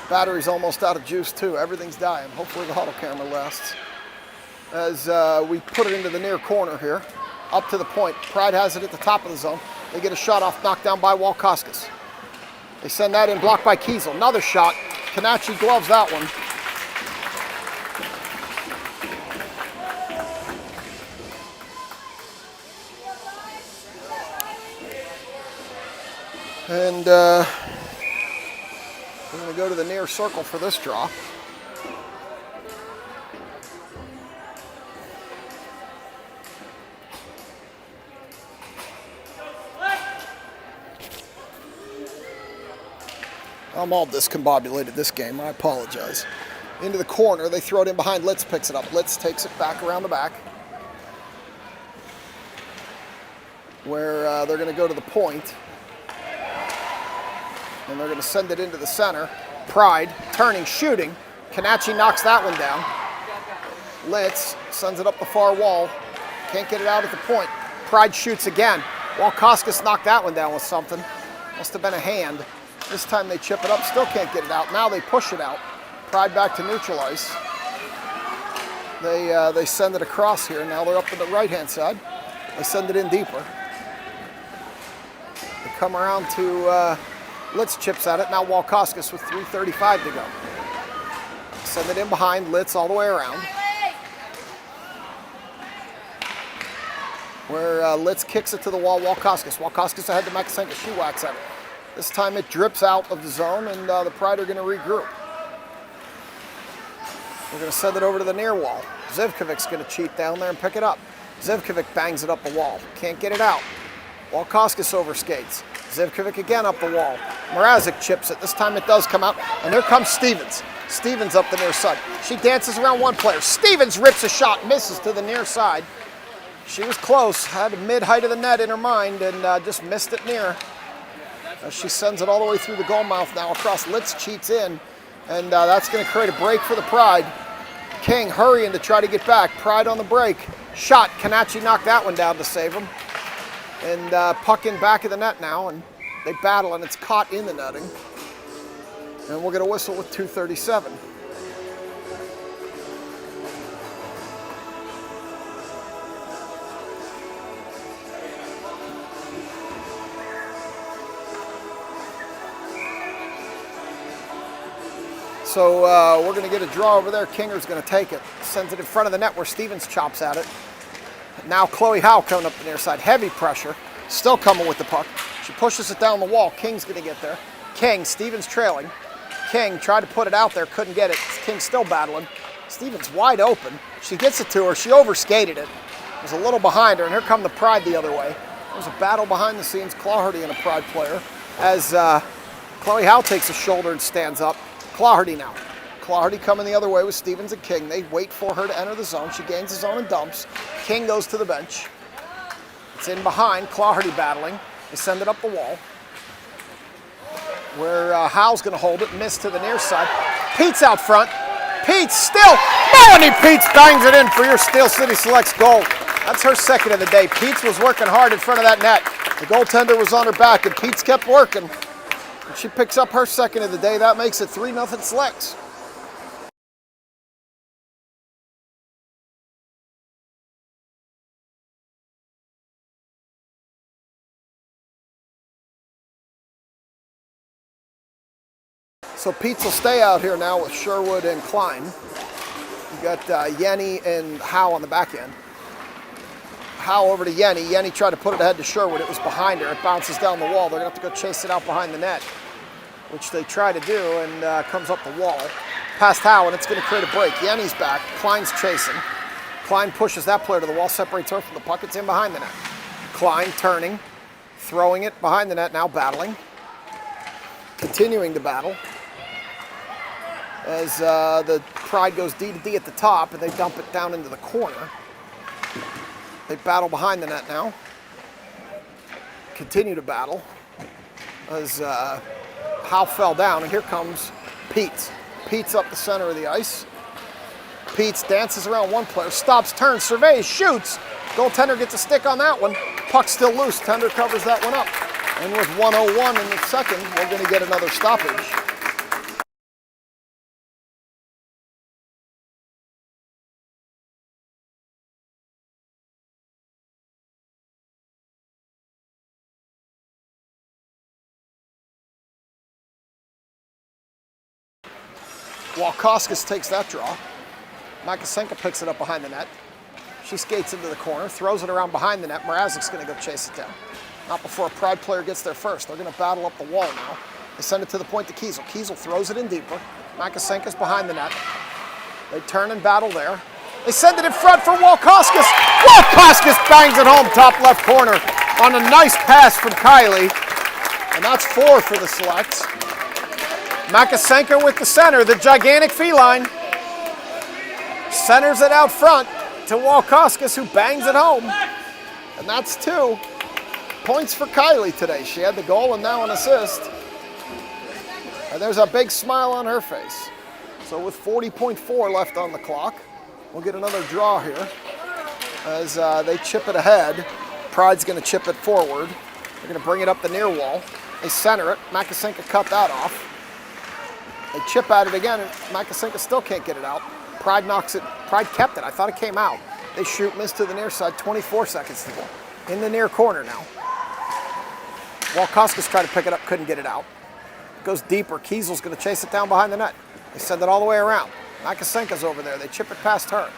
Battery's almost out of juice too. Everything's dying. Hopefully the huddle camera lasts. As we put it into the near corner here, up to the point. Pride has it at the top of the zone. They get a shot off, knocked down by Walkoskis. They send that in, blocked by Kiesel. Another shot. Kanachi gloves that one. And we're going to go to the near circle for this draw. I'm all discombobulated this game. I apologize. Into the corner. They throw it in behind. Litz picks it up. Litz takes it back around the back. Where they're going to go to the point. And they're going to send it into the center. Pride turning, shooting. Kanachi knocks that one down. Litz sends it up the far wall. Can't get it out at the point. Pride shoots again. Walkoskis knocked that one down with something. Must have been a hand. This time they chip it up, still can't get it out. Now they push it out. Pride back to neutral ice. They send it across here. Now they're up to the right-hand side. They send it in deeper. They come around to Litz chips at it. Now Walkoskis with 3:35 to go. Send it in behind. Litz all the way around. Where Litz kicks it to the wall. Walkoskis ahead to Makasenka. She whacks at it. This time it drips out of the zone, and the Pride are going to regroup. We're going to send it over to the near wall. Zivkovic's going to cheat down there and pick it up. Zivkovic bangs it up the wall. Can't get it out. Walkoskis overskates. Zivkovic again up the wall. Mrazek chips it. This time it does come out, and here comes Stevens. Stevens up the near side. She dances around one player. Stevens rips a shot, misses to the near side. She was close, had mid-height of the net in her mind, and just missed it near. She sends it all the way through the goal mouth now across. Litz cheats in, and that's going to create a break for the Pride. King hurrying to try to get back. Pride on the break. Shot. Kanachi knocked that one down to save him. And puck in back of the net now, and they battle, and it's caught in the netting. And we're going to whistle with 2:37. So we're going to get a draw over there. Kinger's going to take it. Sends it in front of the net where Stevens chops at it. Now Chloe Howe coming up the near side. Heavy pressure. Still coming with the puck. She pushes it down the wall. King's going to get there. King, Stevens trailing. King tried to put it out there. Couldn't get it. King's still battling. Stevens wide open. She gets it to her. She overskated it. It was a little behind her. And here come the Pride the other way. There's a battle behind the scenes. Clawhardy and a Pride player. As Chloe Howe takes a shoulder and stands up. Clawhardy now. Clawhardy coming the other way with Stevens and King. They wait for her to enter the zone. She gains the zone and dumps. King goes to the bench. It's in behind. Clawhardy battling. They send it up the wall. Where Howe's going to hold it. Miss to the near side. Pete's out front. Peets still. Melanie Peets bangs it in for your Steel City Selects goal. That's her second of the day. Peets was working hard in front of that net. The goaltender was on her back, and Peets kept working. And she picks up her second of the day. That makes it 3-0 Selects. So Peets will stay out here now with Sherwood and Klein. You got Yenny and Howe on the back end. Howe over to Yenny. Yenny tried to put it ahead to Sherwood. It was behind her. It bounces down the wall. They're going to have to go chase it out behind the net, which they try to do, and comes up the wall. Past Howe, and it's going to create a break. Yenny's back. Klein's chasing. Klein pushes that player to the wall, separates her from the puck. It's in behind the net. Klein turning, throwing it behind the net, now battling. Continuing to battle. As the Pride goes D to D at the top, and they dump it down into the corner. They battle behind the net now. Continue to battle. As Howe fell down, and here comes Peets. Peets up the center of the ice. Peets dances around one player, stops, turns, surveys, shoots. Goaltender gets a stick on that one. Puck still loose. Tender covers that one up. And with 1:01 in the second, we're going to get another stoppage. Walkoskis takes that draw. Makasenka picks it up behind the net. She skates into the corner, throws it around behind the net. Mrazek's going to go chase it down. Not before a Pride player gets there first. They're going to battle up the wall now. They send it to the point to Kiesel. Kiesel throws it in deeper. Makasenka's behind the net. They turn and battle there. They send it in front for Walkoskis. Walkoskis bangs it home, top left corner, on a nice pass from Kylie. And that's 4 for the Selects. Makasenka with the center, the gigantic feline. Centers it out front to Walkoskis, who bangs it home. And that's 2 points for Kylie today. She had the goal and now an assist. And there's a big smile on her face. So with 40.4 left on the clock, we'll get another draw here as they chip it ahead. Pride's going to chip it forward. They're going to bring it up the near wall. They center it. Makasenka cut that off. They chip at it again, and Makasenka still can't get it out. Pride knocks it. Pride kept it. I thought it came out. They shoot, miss to the near side. 24 seconds to go. In the near corner now. Walkoskis tried to pick it up, couldn't get it out. It goes deeper. Kiesel's going to chase it down behind the net. They send it all the way around. Makasenka's over there. They chip it past her.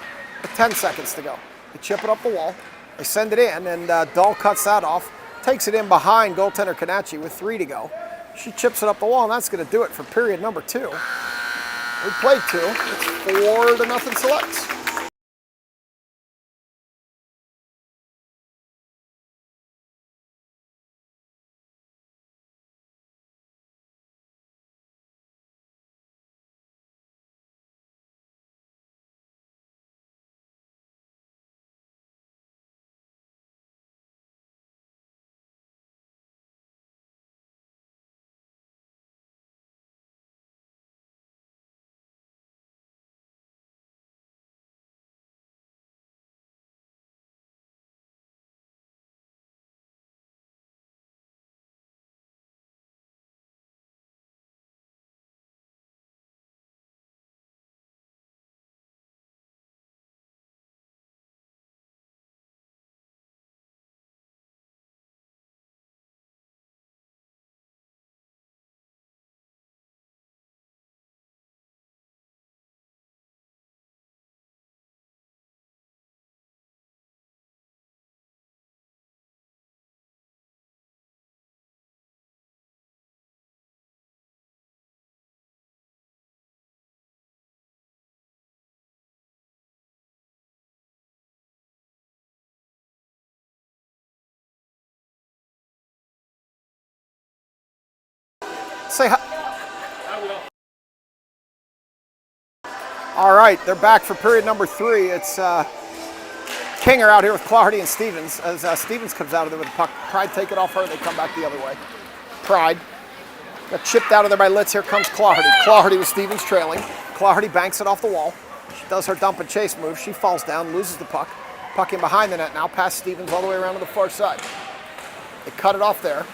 With 10 seconds to go. They chip it up the wall. They send it in, and Dahl cuts that off. Takes it in behind goaltender Kanachi with 3 to go. She chips it up the wall, and that's going to do it for period number 2. We played 2. It's 4-0 Selects. Say hi. All right, they're back for period number 3. It's Kinger out here with Clardy and Stevens. As Stevens comes out of there with the puck, Pride take it off her. They come back the other way. Pride Got chipped out of there by Litz. Here comes Claherty. Claherty with Stevens trailing. Claherty banks it off the wall. She does her dump and chase move. She falls down, loses the puck. Puck in behind the net now, past Stevens all the way around to the far side. They cut it off there.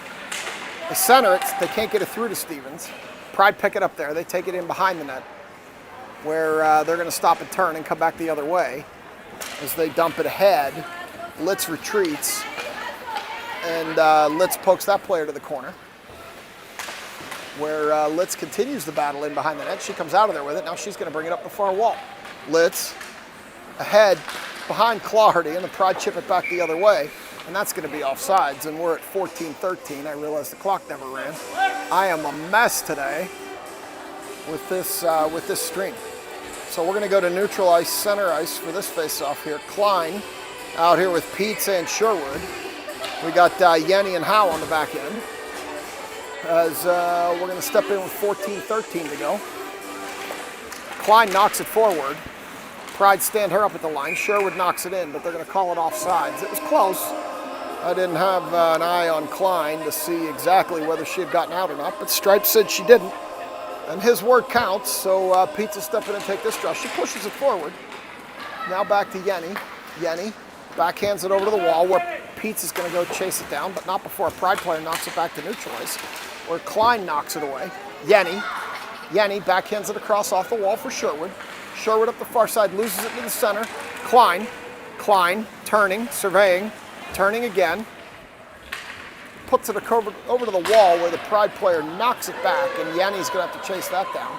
They center it. They can't get it through to Stevens. Pride pick it up there. They take it in behind the net, where they're going to stop and turn and come back the other way as they dump it ahead. Litz retreats, and Litz pokes that player to the corner, where Litz continues the battle in behind the net. She comes out of there with it. Now she's going to bring it up the far wall. Litz ahead behind Claherty, and the Pride chip it back the other way, and that's going to be offsides, and we're at 14-13. I realize the clock never ran. I am a mess today with this stream. So we're going to go to neutral ice, center ice for this face-off here. Klein out here with Pizza and Sherwood. We got Yenny and Howe on the back end, as we're going to step in with 14-13 to go. Klein knocks it forward. Pride stand her up at the line. Sherwood knocks it in, but they're going to call it offsides. It was close. I didn't have an eye on Klein to see exactly whether she had gotten out or not, but Stripe said she didn't. And his word counts, so Pizza step in and take this draw. She pushes it forward. Now back to Yenny. Yenny backhands it over to the wall, where Pizza's going to go chase it down, but not before a Pride player knocks it back to neutral ice, where Klein knocks it away. Yenny backhands it across off the wall for Sherwood. Sherwood up the far side, loses it to the center. Klein, turning, surveying, turning again. Puts it over to the wall where the Pride player knocks it back, and Yenny's going to have to chase that down.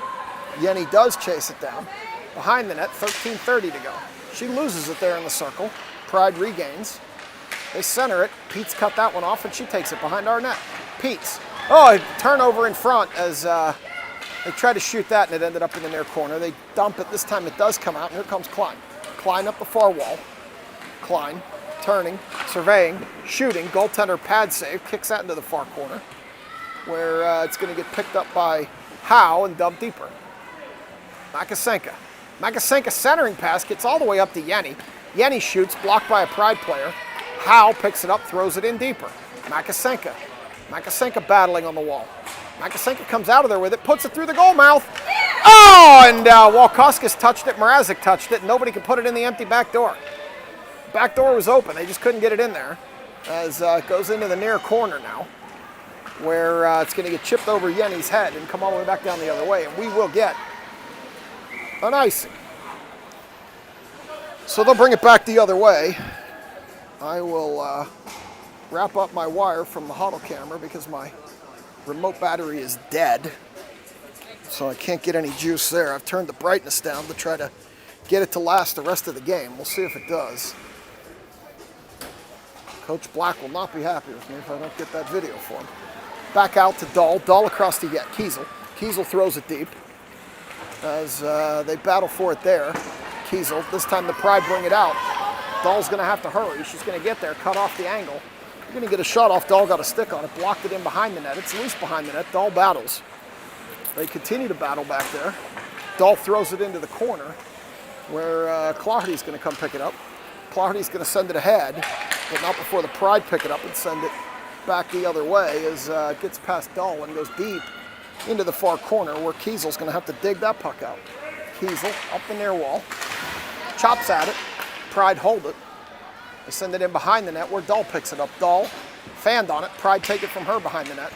Yenny does chase it down. Behind the net, 13:30 to go. She loses it there in the circle. Pride regains. They center it. Pete's cut that one off, and she takes it behind our net. Pete's. Oh, a turnover in front as they tried to shoot that, and it ended up in the near corner. They dump it. This time it does come out, and here comes Klein. Klein up the far wall. Klein turning, surveying, shooting. Goaltender pad save. Kicks that into the far corner, where it's going to get picked up by Howe and dumped deeper. Makasenka. Makasenka centering pass gets all the way up to Yenny. Yenny shoots, blocked by a Pride player. Howe picks it up, throws it in deeper. Makasenka. Makasenka battling on the wall. Makasenka comes out of there with it, puts it through the goal mouth. Oh, and Walkoskis touched it, Mrazek touched it, and nobody could put it in the empty back door. Back door was open, they just couldn't get it in there, as it goes into the near corner now, where it's going to get chipped over Yenny's head and come all the way back down the other way, and we will get an icing. So they'll bring it back the other way. I will wrap up my wire from the huddle camera because my remote battery is dead, so I can't get any juice there. I've turned the brightness down to try to get it to last the rest of the game. We'll see if it does. Coach Black will not be happy with me if I don't get that video for him. Back out to Dahl. Dahl across to Kiesel. Kiesel throws it deep as they battle for it there. Kiesel, this time the Pride bring it out. Dahl's going to have to hurry. She's going to get there, cut off the angle. You're going to get a shot off. Dahl got a stick on it, blocked it in behind the net. It's loose behind the net. Dahl battles. They continue to battle back there. Dahl throws it into the corner where Claherty's going to come pick it up. Claherty's going to send it ahead, but not before the Pride pick it up and send it back the other way as it gets past Dahl and goes deep into the far corner where Kiesel's going to have to dig that puck out. Kiesel up the near wall, chops at it. Pride hold it. They send it in behind the net where Dahl picks it up. Dahl fanned on it. Pride take it from her behind the net.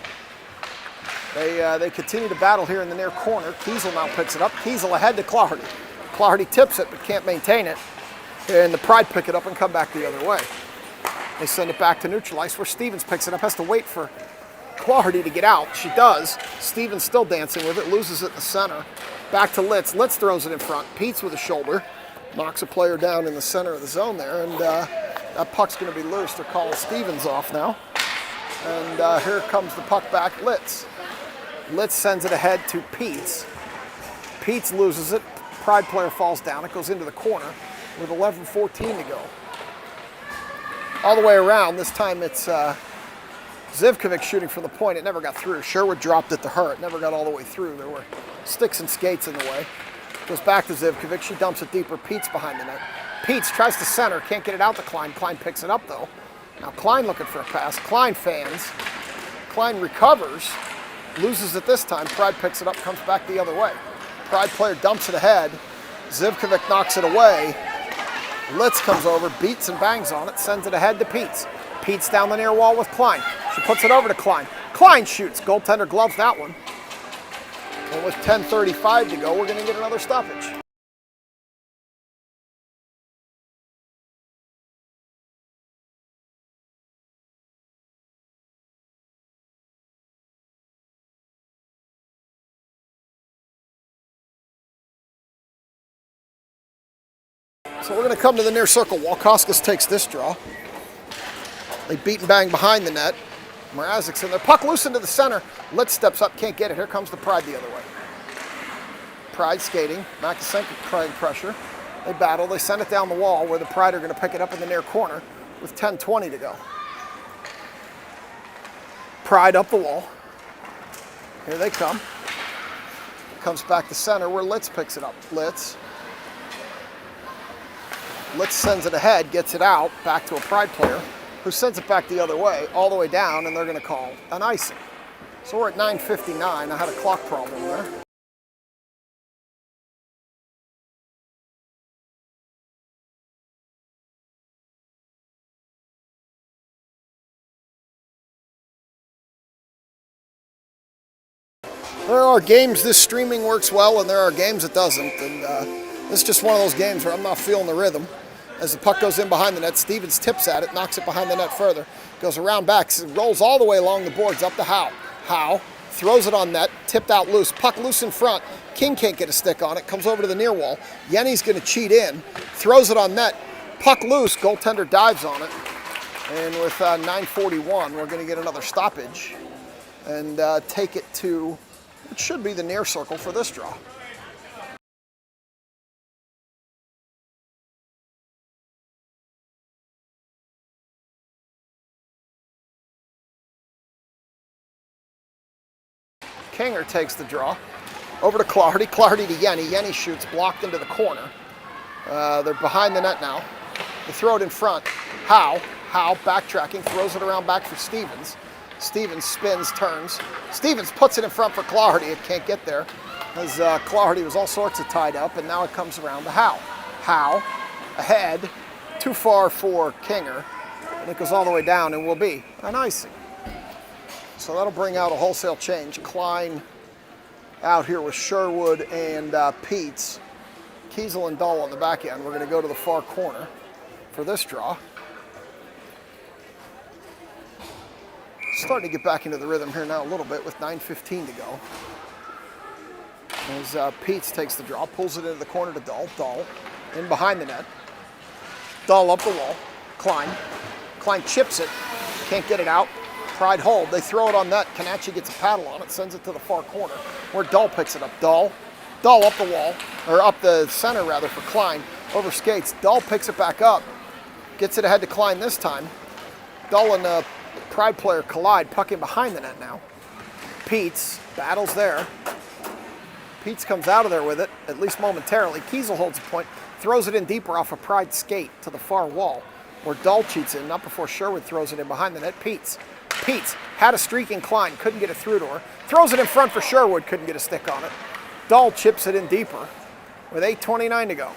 They continue to battle here in the near corner. Kiesel now picks it up. Kiesel ahead to Claherty. Claherty tips it but can't maintain it. And the Pride pick it up and come back the other way. They send it back to neutral ice where Stevens picks it up. Has to wait for Claherty to get out. She does. Stevens still dancing with it. Loses it in the center. Back to Litz. Litz throws it in front. Pete's with a shoulder. Knocks a player down in the center of the zone there. And that puck's going to be loose. They're calling Stevens off now. And here comes the puck back. Litz. Litz sends it ahead to Pete's. Pete's loses it. Pride player falls down. It goes into the corner with 11:14 to go. All the way around. This time it's Zivkovic shooting from the point. It never got through. Sherwood dropped it to her. It never got all the way through. There were sticks and skates in the way. Goes back to Zivkovic. She dumps it deeper. Pete's behind the net. Pete's tries to center. Can't get it out to Klein. Klein picks it up though. Now Klein looking for a pass. Klein fans. Klein recovers. Loses it this time. Pride picks it up, comes back the other way. Pride player dumps it ahead. Zivkovic knocks it away. Litz comes over, beats and bangs on it, sends it ahead to Peets. Peets down the near wall with Klein. She puts it over to Klein. Klein shoots. Goaltender gloves that one. And with 10:35 to go, we're going to get another stoppage. So we're going to come to the near circle. Walkoskis takes this draw. They beat and bang behind the net. Mrazek's in there. Puck loose into the center. Litz steps up, can't get it. Here comes the Pride the other way. Pride skating. Makasenko trying pressure. They battle. They send it down the wall where the Pride are going to pick it up in the near corner with 10:20 to go. Pride up the wall. Here they come. Comes back to center where Litz picks it up. Litz sends it ahead, gets it out, back to a Pride player, who sends it back the other way, all the way down, and they're going to call an icing. So we're at 9:59. I had a clock problem there. There are games this streaming works well, and there are games it doesn't. And this is just one of those games where I'm not feeling the rhythm. As the puck goes in behind the net, Stevens tips at it, knocks it behind the net further, goes around back, rolls all the way along the boards up to Howe. Howe throws it on net, tipped out loose, puck loose in front. King can't get a stick on it, comes over to the near wall. Yenny's going to cheat in, throws it on net, puck loose, goaltender dives on it. And with 9:41, we're going to get another stoppage and take it to, it should be the near circle for this draw. Kinger takes the draw. Over to Clardy. Clardy to Yenny. Yenny shoots, blocked into the corner. They're behind the net now. They throw it in front. Howe backtracking, throws it around back for Stevens. Stevens spins, turns. Stevens puts it in front for Clardy. It can't get there as Clardy was all sorts of tied up, and now it comes around to Howe. Howe ahead, too far for Kinger, and it goes all the way down and will be an icing. So that'll bring out a wholesale change. Klein out here with Sherwood and Peets. Kiesel and Dahl on the back end. We're going to go to the far corner for this draw. Starting to get back into the rhythm here now a little bit with 9:15 to go. As Peets takes the draw, pulls it into the corner to Dahl. Dahl in behind the net. Dahl up the wall. Klein chips it. Can't get it out. Pride hold. They throw it on net. Kanachi gets a paddle on it, sends it to the far corner where Dahl picks it up. Dahl up the wall, or up the center rather for Klein. Over skates. Dahl picks it back up. Gets it ahead to Klein this time. Dahl and the Pride player collide, puck in behind the net now. Peets battles there. Peets comes out of there with it, at least momentarily. Kiesel holds a point, throws it in deeper off a Pride skate to the far wall, where Dahl cheats in, not before Sherwood throws it in behind the net. Peets had a streak in Klein, couldn't get it through to her. Throws it in front for Sherwood, couldn't get a stick on it. Dahl chips it in deeper with 8:29 to go.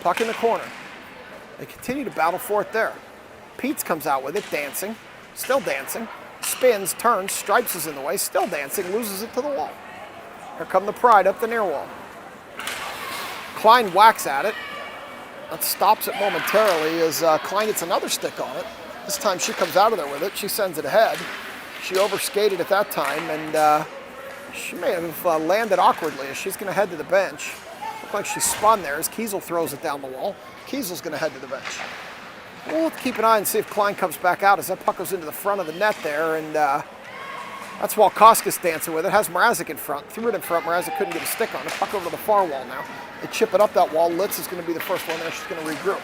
Puck in the corner. They continue to battle for it there. Peets comes out with it, dancing, still dancing. Spins, turns, Stripes is in the way, still dancing, loses it to the wall. Here come the Pride up the near wall. Klein whacks at it. That stops it momentarily as Klein gets another stick on it. This time she comes out of there with it. She sends it ahead. She overskated at that time, and she may have landed awkwardly as she's going to head to the bench. Looked like she spun there as Kiesel throws it down the wall. Kiesel's going to head to the bench. We'll have to keep an eye and see if Klein comes back out as that puck goes into the front of the net there, and that's Walkoskis dancing with it. Has Mrazek in front. Threw it in front. Mrazek couldn't get a stick on it. Puck over to the far wall now. They chip it up that wall. Litz is going to be the first one there. She's going to regroup.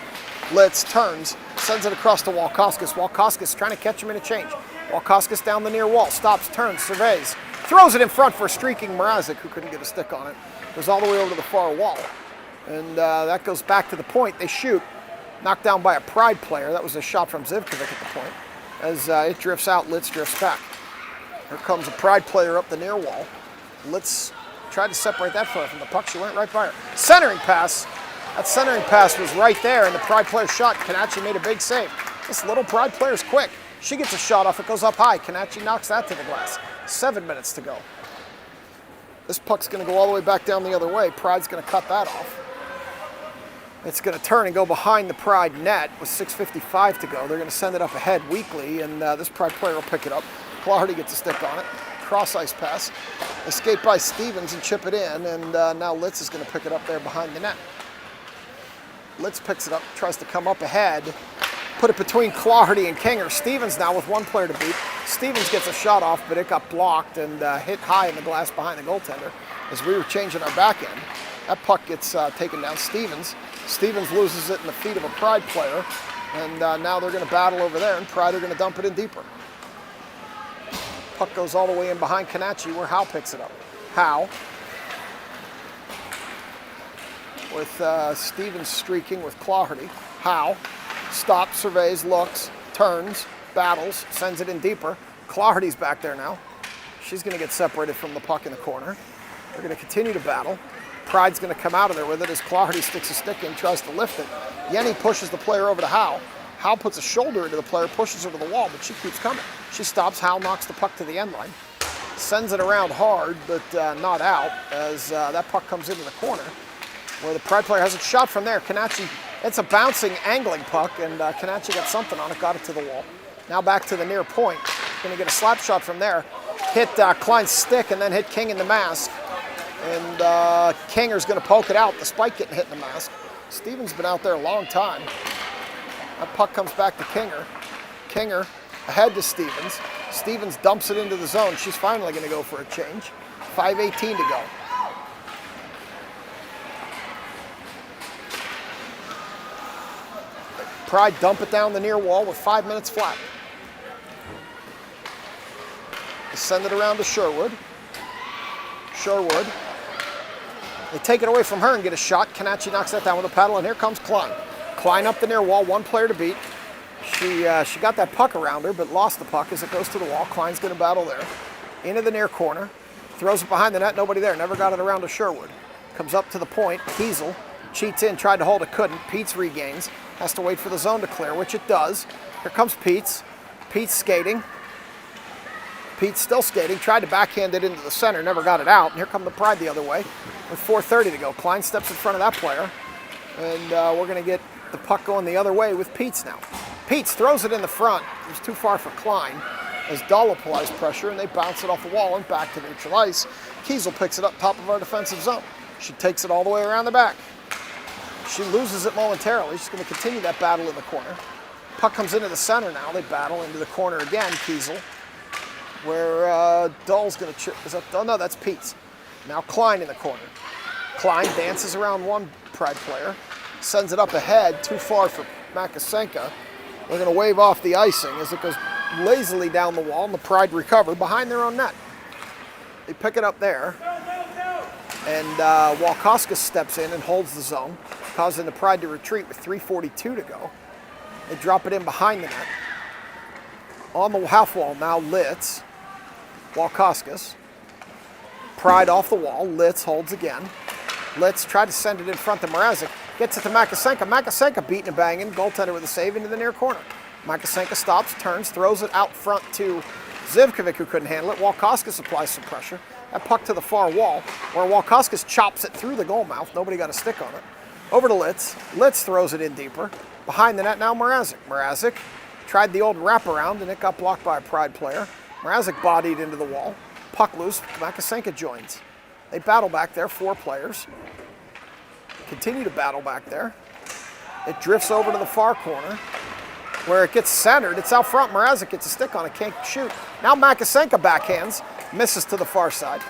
Litz turns, sends it across to Walkoskis. Walkoskis trying to catch him in a change. Walkoskis down the near wall. Stops, turns, surveys. Throws it in front for a streaking Mrazek who couldn't get a stick on it. Goes all the way over to the far wall. And that goes back to the point. They shoot. Knocked down by a Pride player. That was a shot from Zivkovic at the point. As it drifts out, Litz drifts back. Here comes a Pride player up the near wall. Litz tried to separate that from the puck. She went right by her. Centering pass. That centering pass was right there, and the Pride player shot. Kanachi made a big save. This little Pride player's quick. She gets a shot off. It goes up high. Kanachi knocks that to the glass. 7 minutes to go. This puck's going to go all the way back down the other way. Pride's going to cut that off. It's going to turn and go behind the Pride net with 6:55 to go. They're going to send it up ahead weakly, and this Pride player will pick it up. Clardy gets a stick on it. Cross ice pass. They skate by Stevens and chip it in, and now Litz is going to pick it up there behind the net. Litz picks it up, tries to come up ahead, put it between Clardy and Kinger. Stevens now with one player to beat. Stevens gets a shot off, but it got blocked and hit high in the glass behind the goaltender as we were changing our back end. That puck gets taken down. Stevens loses it in the feet of a Pride player, and now they're going to battle over there, and Pride are going to dump it in deeper. Puck goes all the way in behind Kanachi, where Howe picks it up. Howe, with Stevens streaking with Clardy. Howe stops, surveys, looks, turns, battles, sends it in deeper. Clardy's back there now. She's going to get separated from the puck in the corner. They're going to continue to battle. Pride's going to come out of there with it as Clardy sticks a stick in, tries to lift it. Yenny pushes the player over to Howe. Howe puts a shoulder into the player, pushes her to the wall, but she keeps coming. She stops. Howe knocks the puck to the end line. Sends it around hard, but not out, as that puck comes into the corner, where the Pride player has it shot from there. Kanachi, it's a bouncing, angling puck, and Kanachi got something on it, got it to the wall. Now back to the near point. Going to get a slap shot from there. Hit Klein's stick and then hit King in the mask. And Kinger's going to poke it out despite getting hit in the mask. Stevens been out there a long time. That puck comes back to Kinger. Kinger ahead to Stevens. Stevens dumps it into the zone. She's finally going to go for a change. 5:18 to go. Pride dump it down the near wall with 5 minutes flat. They send it around to Sherwood. Sherwood. They take it away from her and get a shot. Kanachi knocks that down with a paddle, and here comes Klein. Klein up the near wall, one player to beat. She got that puck around her, but lost the puck as it goes to the wall. Klein's going to battle there. Into the near corner. Throws it behind the net, nobody there. Never got it around to Sherwood. Comes up to the point. Kiesel cheats in, tried to hold it, couldn't. Peets regains. Has to wait for the zone to clear, which it does. Here comes Peets. Peets skating. Peets still skating. Tried to backhand it into the center, never got it out. And here come the Pride the other way with 4:30 to go. Klein steps in front of that player. And we're going to get the puck going the other way with Peets now. Peets throws it in the front. It was too far for Klein as Dahl applies pressure, and they bounce it off the wall and back to neutral ice. Kiesel picks it up top of our defensive zone. She takes it all the way around the back. She loses it momentarily. She's going to continue that battle in the corner. Puck comes into the center now. They battle into the corner again, Kiesel, where Dahl's going to chip. Is that, oh no, that's Peets. Now Klein in the corner. Klein dances around one Pride player, sends it up ahead, too far for Makasenka. They're going to wave off the icing as it goes lazily down the wall, and the Pride recover behind their own net. They pick it up there, and Walkoskis steps in and holds the zone, causing the Pride to retreat with 3:42 to go. They drop it in behind the net. On the half wall now, Litz, Walkoskis. Pride off the wall, Litz holds again. Litz tried to send it in front to Mrazek. Gets it to Makasenka. Makasenka beating and banging. Goaltender with a save into the near corner. Makasenka stops, turns, throws it out front to Zivkovic, who couldn't handle it. Walkoskis applies some pressure. That puck to the far wall, where Walkoskis chops it through the goal mouth. Nobody got a stick on it. Over to Litz. Litz throws it in deeper. Behind the net now, Mrazek. Mrazek tried the old wraparound, and it got blocked by a Pride player. Mrazek bodied into the wall. Puck loose. Makasenka joins. They battle back there, 4 players. Continue to battle back there. It drifts over to the far corner where it gets centered. It's out front. Mrazek gets a stick on it, can't shoot. Now Makasenka backhands, misses to the far side.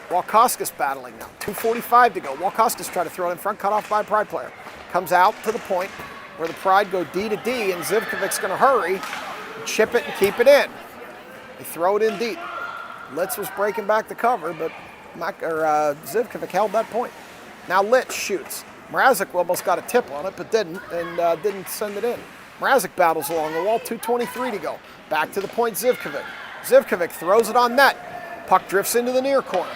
Walkoskis battling now. 2:45 to go. Walkoskis tried to throw it in front, cut off by a Pride player. Comes out to the point where the Pride go D to D, and Zivkovic's going to hurry, chip it and keep it in. They throw it in deep. Litz was breaking back the cover, but Zivkovic held that point. Now Litz shoots. Mrazek almost got a tip on it, but didn't, and didn't send it in. Mrazek battles along the wall, 2:23 to go. Back to the point, Zivkovic. Zivkovic throws it on net. Puck drifts into the near corner.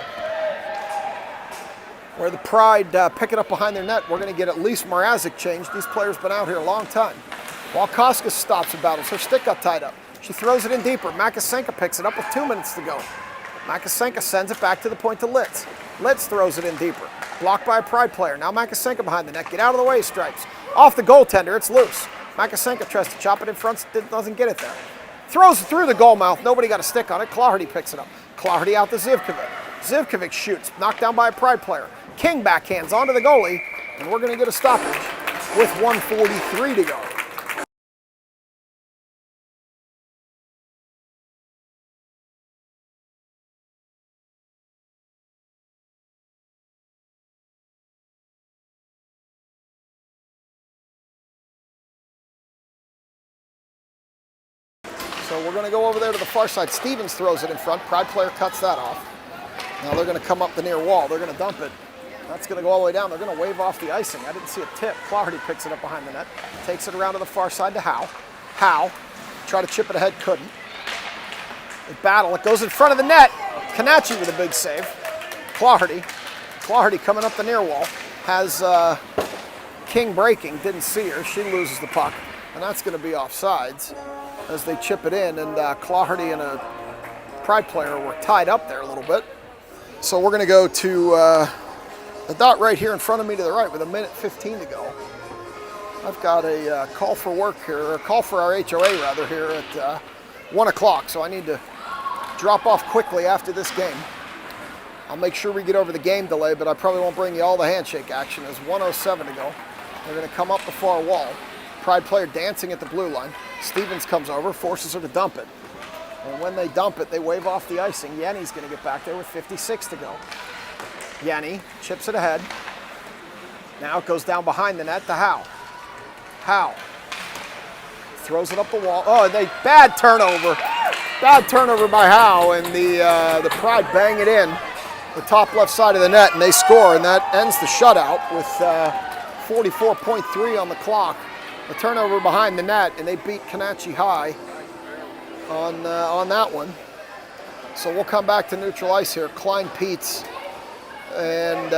Where the Pride pick it up behind their net, we're going to get at least Mrazek changed. These players been out here a long time. Walkowska stops and battles. Her stick got tied up. She throws it in deeper. Makasenka picks it up with 2 minutes to go. Makasenka sends it back to the point to Litz. Litz throws it in deeper. Blocked by a Pride player. Now Makasenka behind the net. Get out of the way, Stripes. Off the goaltender, it's loose. Makasenka tries to chop it in front, doesn't get it there. Throws it through the goal mouth. Nobody got a stick on it. Clardy picks it up. Clardy out to Zivkovic. Zivkovic shoots. Knocked down by a Pride player. King backhands onto the goalie, and we're going to get a stoppage with 1:43 to go. So we're going to go over there to the far side. Stevens throws it in front. Pride player cuts that off. Now they're going to come up the near wall. They're going to dump it. That's going to go all the way down. They're going to wave off the icing. I didn't see a tip. Clardy picks it up behind the net. Takes it around to the far side to Howe. Howe. Try to chip it ahead. Couldn't. They battle. It goes in front of the net. Kanachi with a big save. Clardy. Clardy coming up the near wall. Has King breaking. Didn't see her. She loses the puck. And that's going to be offsides as they chip it in. And Clardy and a Pride player were tied up there a little bit. So we're going to go to the dot right here in front of me to the right with 1:15 to go. I've got a call for work here, or a call for our HOA rather, here at 1 o'clock. So I need to drop off quickly after this game. I'll make sure we get over the game delay, but I probably won't bring you all the handshake action. There's 1:07 to go. They're going to come up the far wall. Pride player dancing at the blue line. Stevens comes over, forces her to dump it. And when they dump it, they wave off the icing. Yanni's going to get back there with 56 to go. Yanni chips it ahead. Now it goes down behind the net to Howe. Howe throws it up the wall. Oh, bad turnover. Bad turnover by Howe, and the Pride bang it in the top left side of the net, and they score, and that ends the shutout with 44.3 on the clock. The turnover behind the net, and they beat Kanachi High on that one. So we'll come back to neutral ice here. Klein Peets and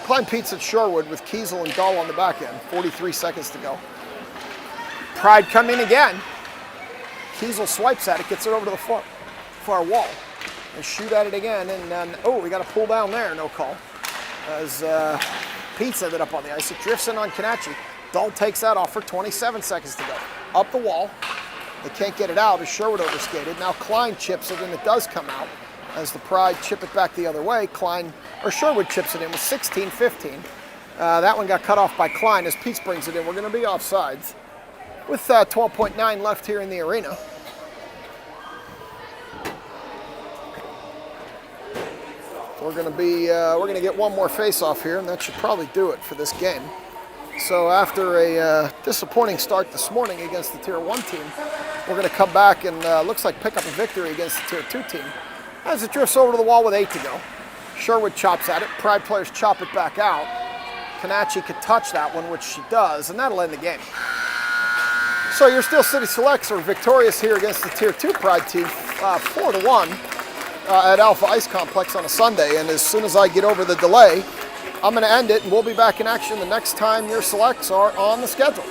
Klein Peets at Shorewood with Kiesel and Gull on the back end. 43 seconds to go. Pride come in again. Kiesel swipes at it, gets it over to the far wall. They shoot at it again, and then, oh, we got a pull down there, no call. As Peets ended up on the ice. It drifts in on Kanachi. Dull takes that off for 27 seconds to go. Up the wall. They can't get it out as Sherwood overskated. Now Klein chips it, and it does come out. As the Pride chip it back the other way, Sherwood chips it in with 16-15. That one got cut off by Klein as Peets brings it in. We're going to be offsides with 12.9 left here in the arena. We're going to get one more face-off here, and that should probably do it for this game. So after a disappointing start this morning against the Tier 1 team, we're going to come back and looks like pick up a victory against the Tier 2 team. As it drifts over to the wall with 8 to go. Sherwood chops at it. Pride players chop it back out. Kanachi could touch that one, which she does, and that'll end the game. So your Steel City Selects are victorious here against the Tier 2 Pride team, 4-1 at Alpha Ice Complex on a Sunday. And as soon as I get over the delay, I'm going to end it, and we'll be back in action the next time your Selects are on the schedule.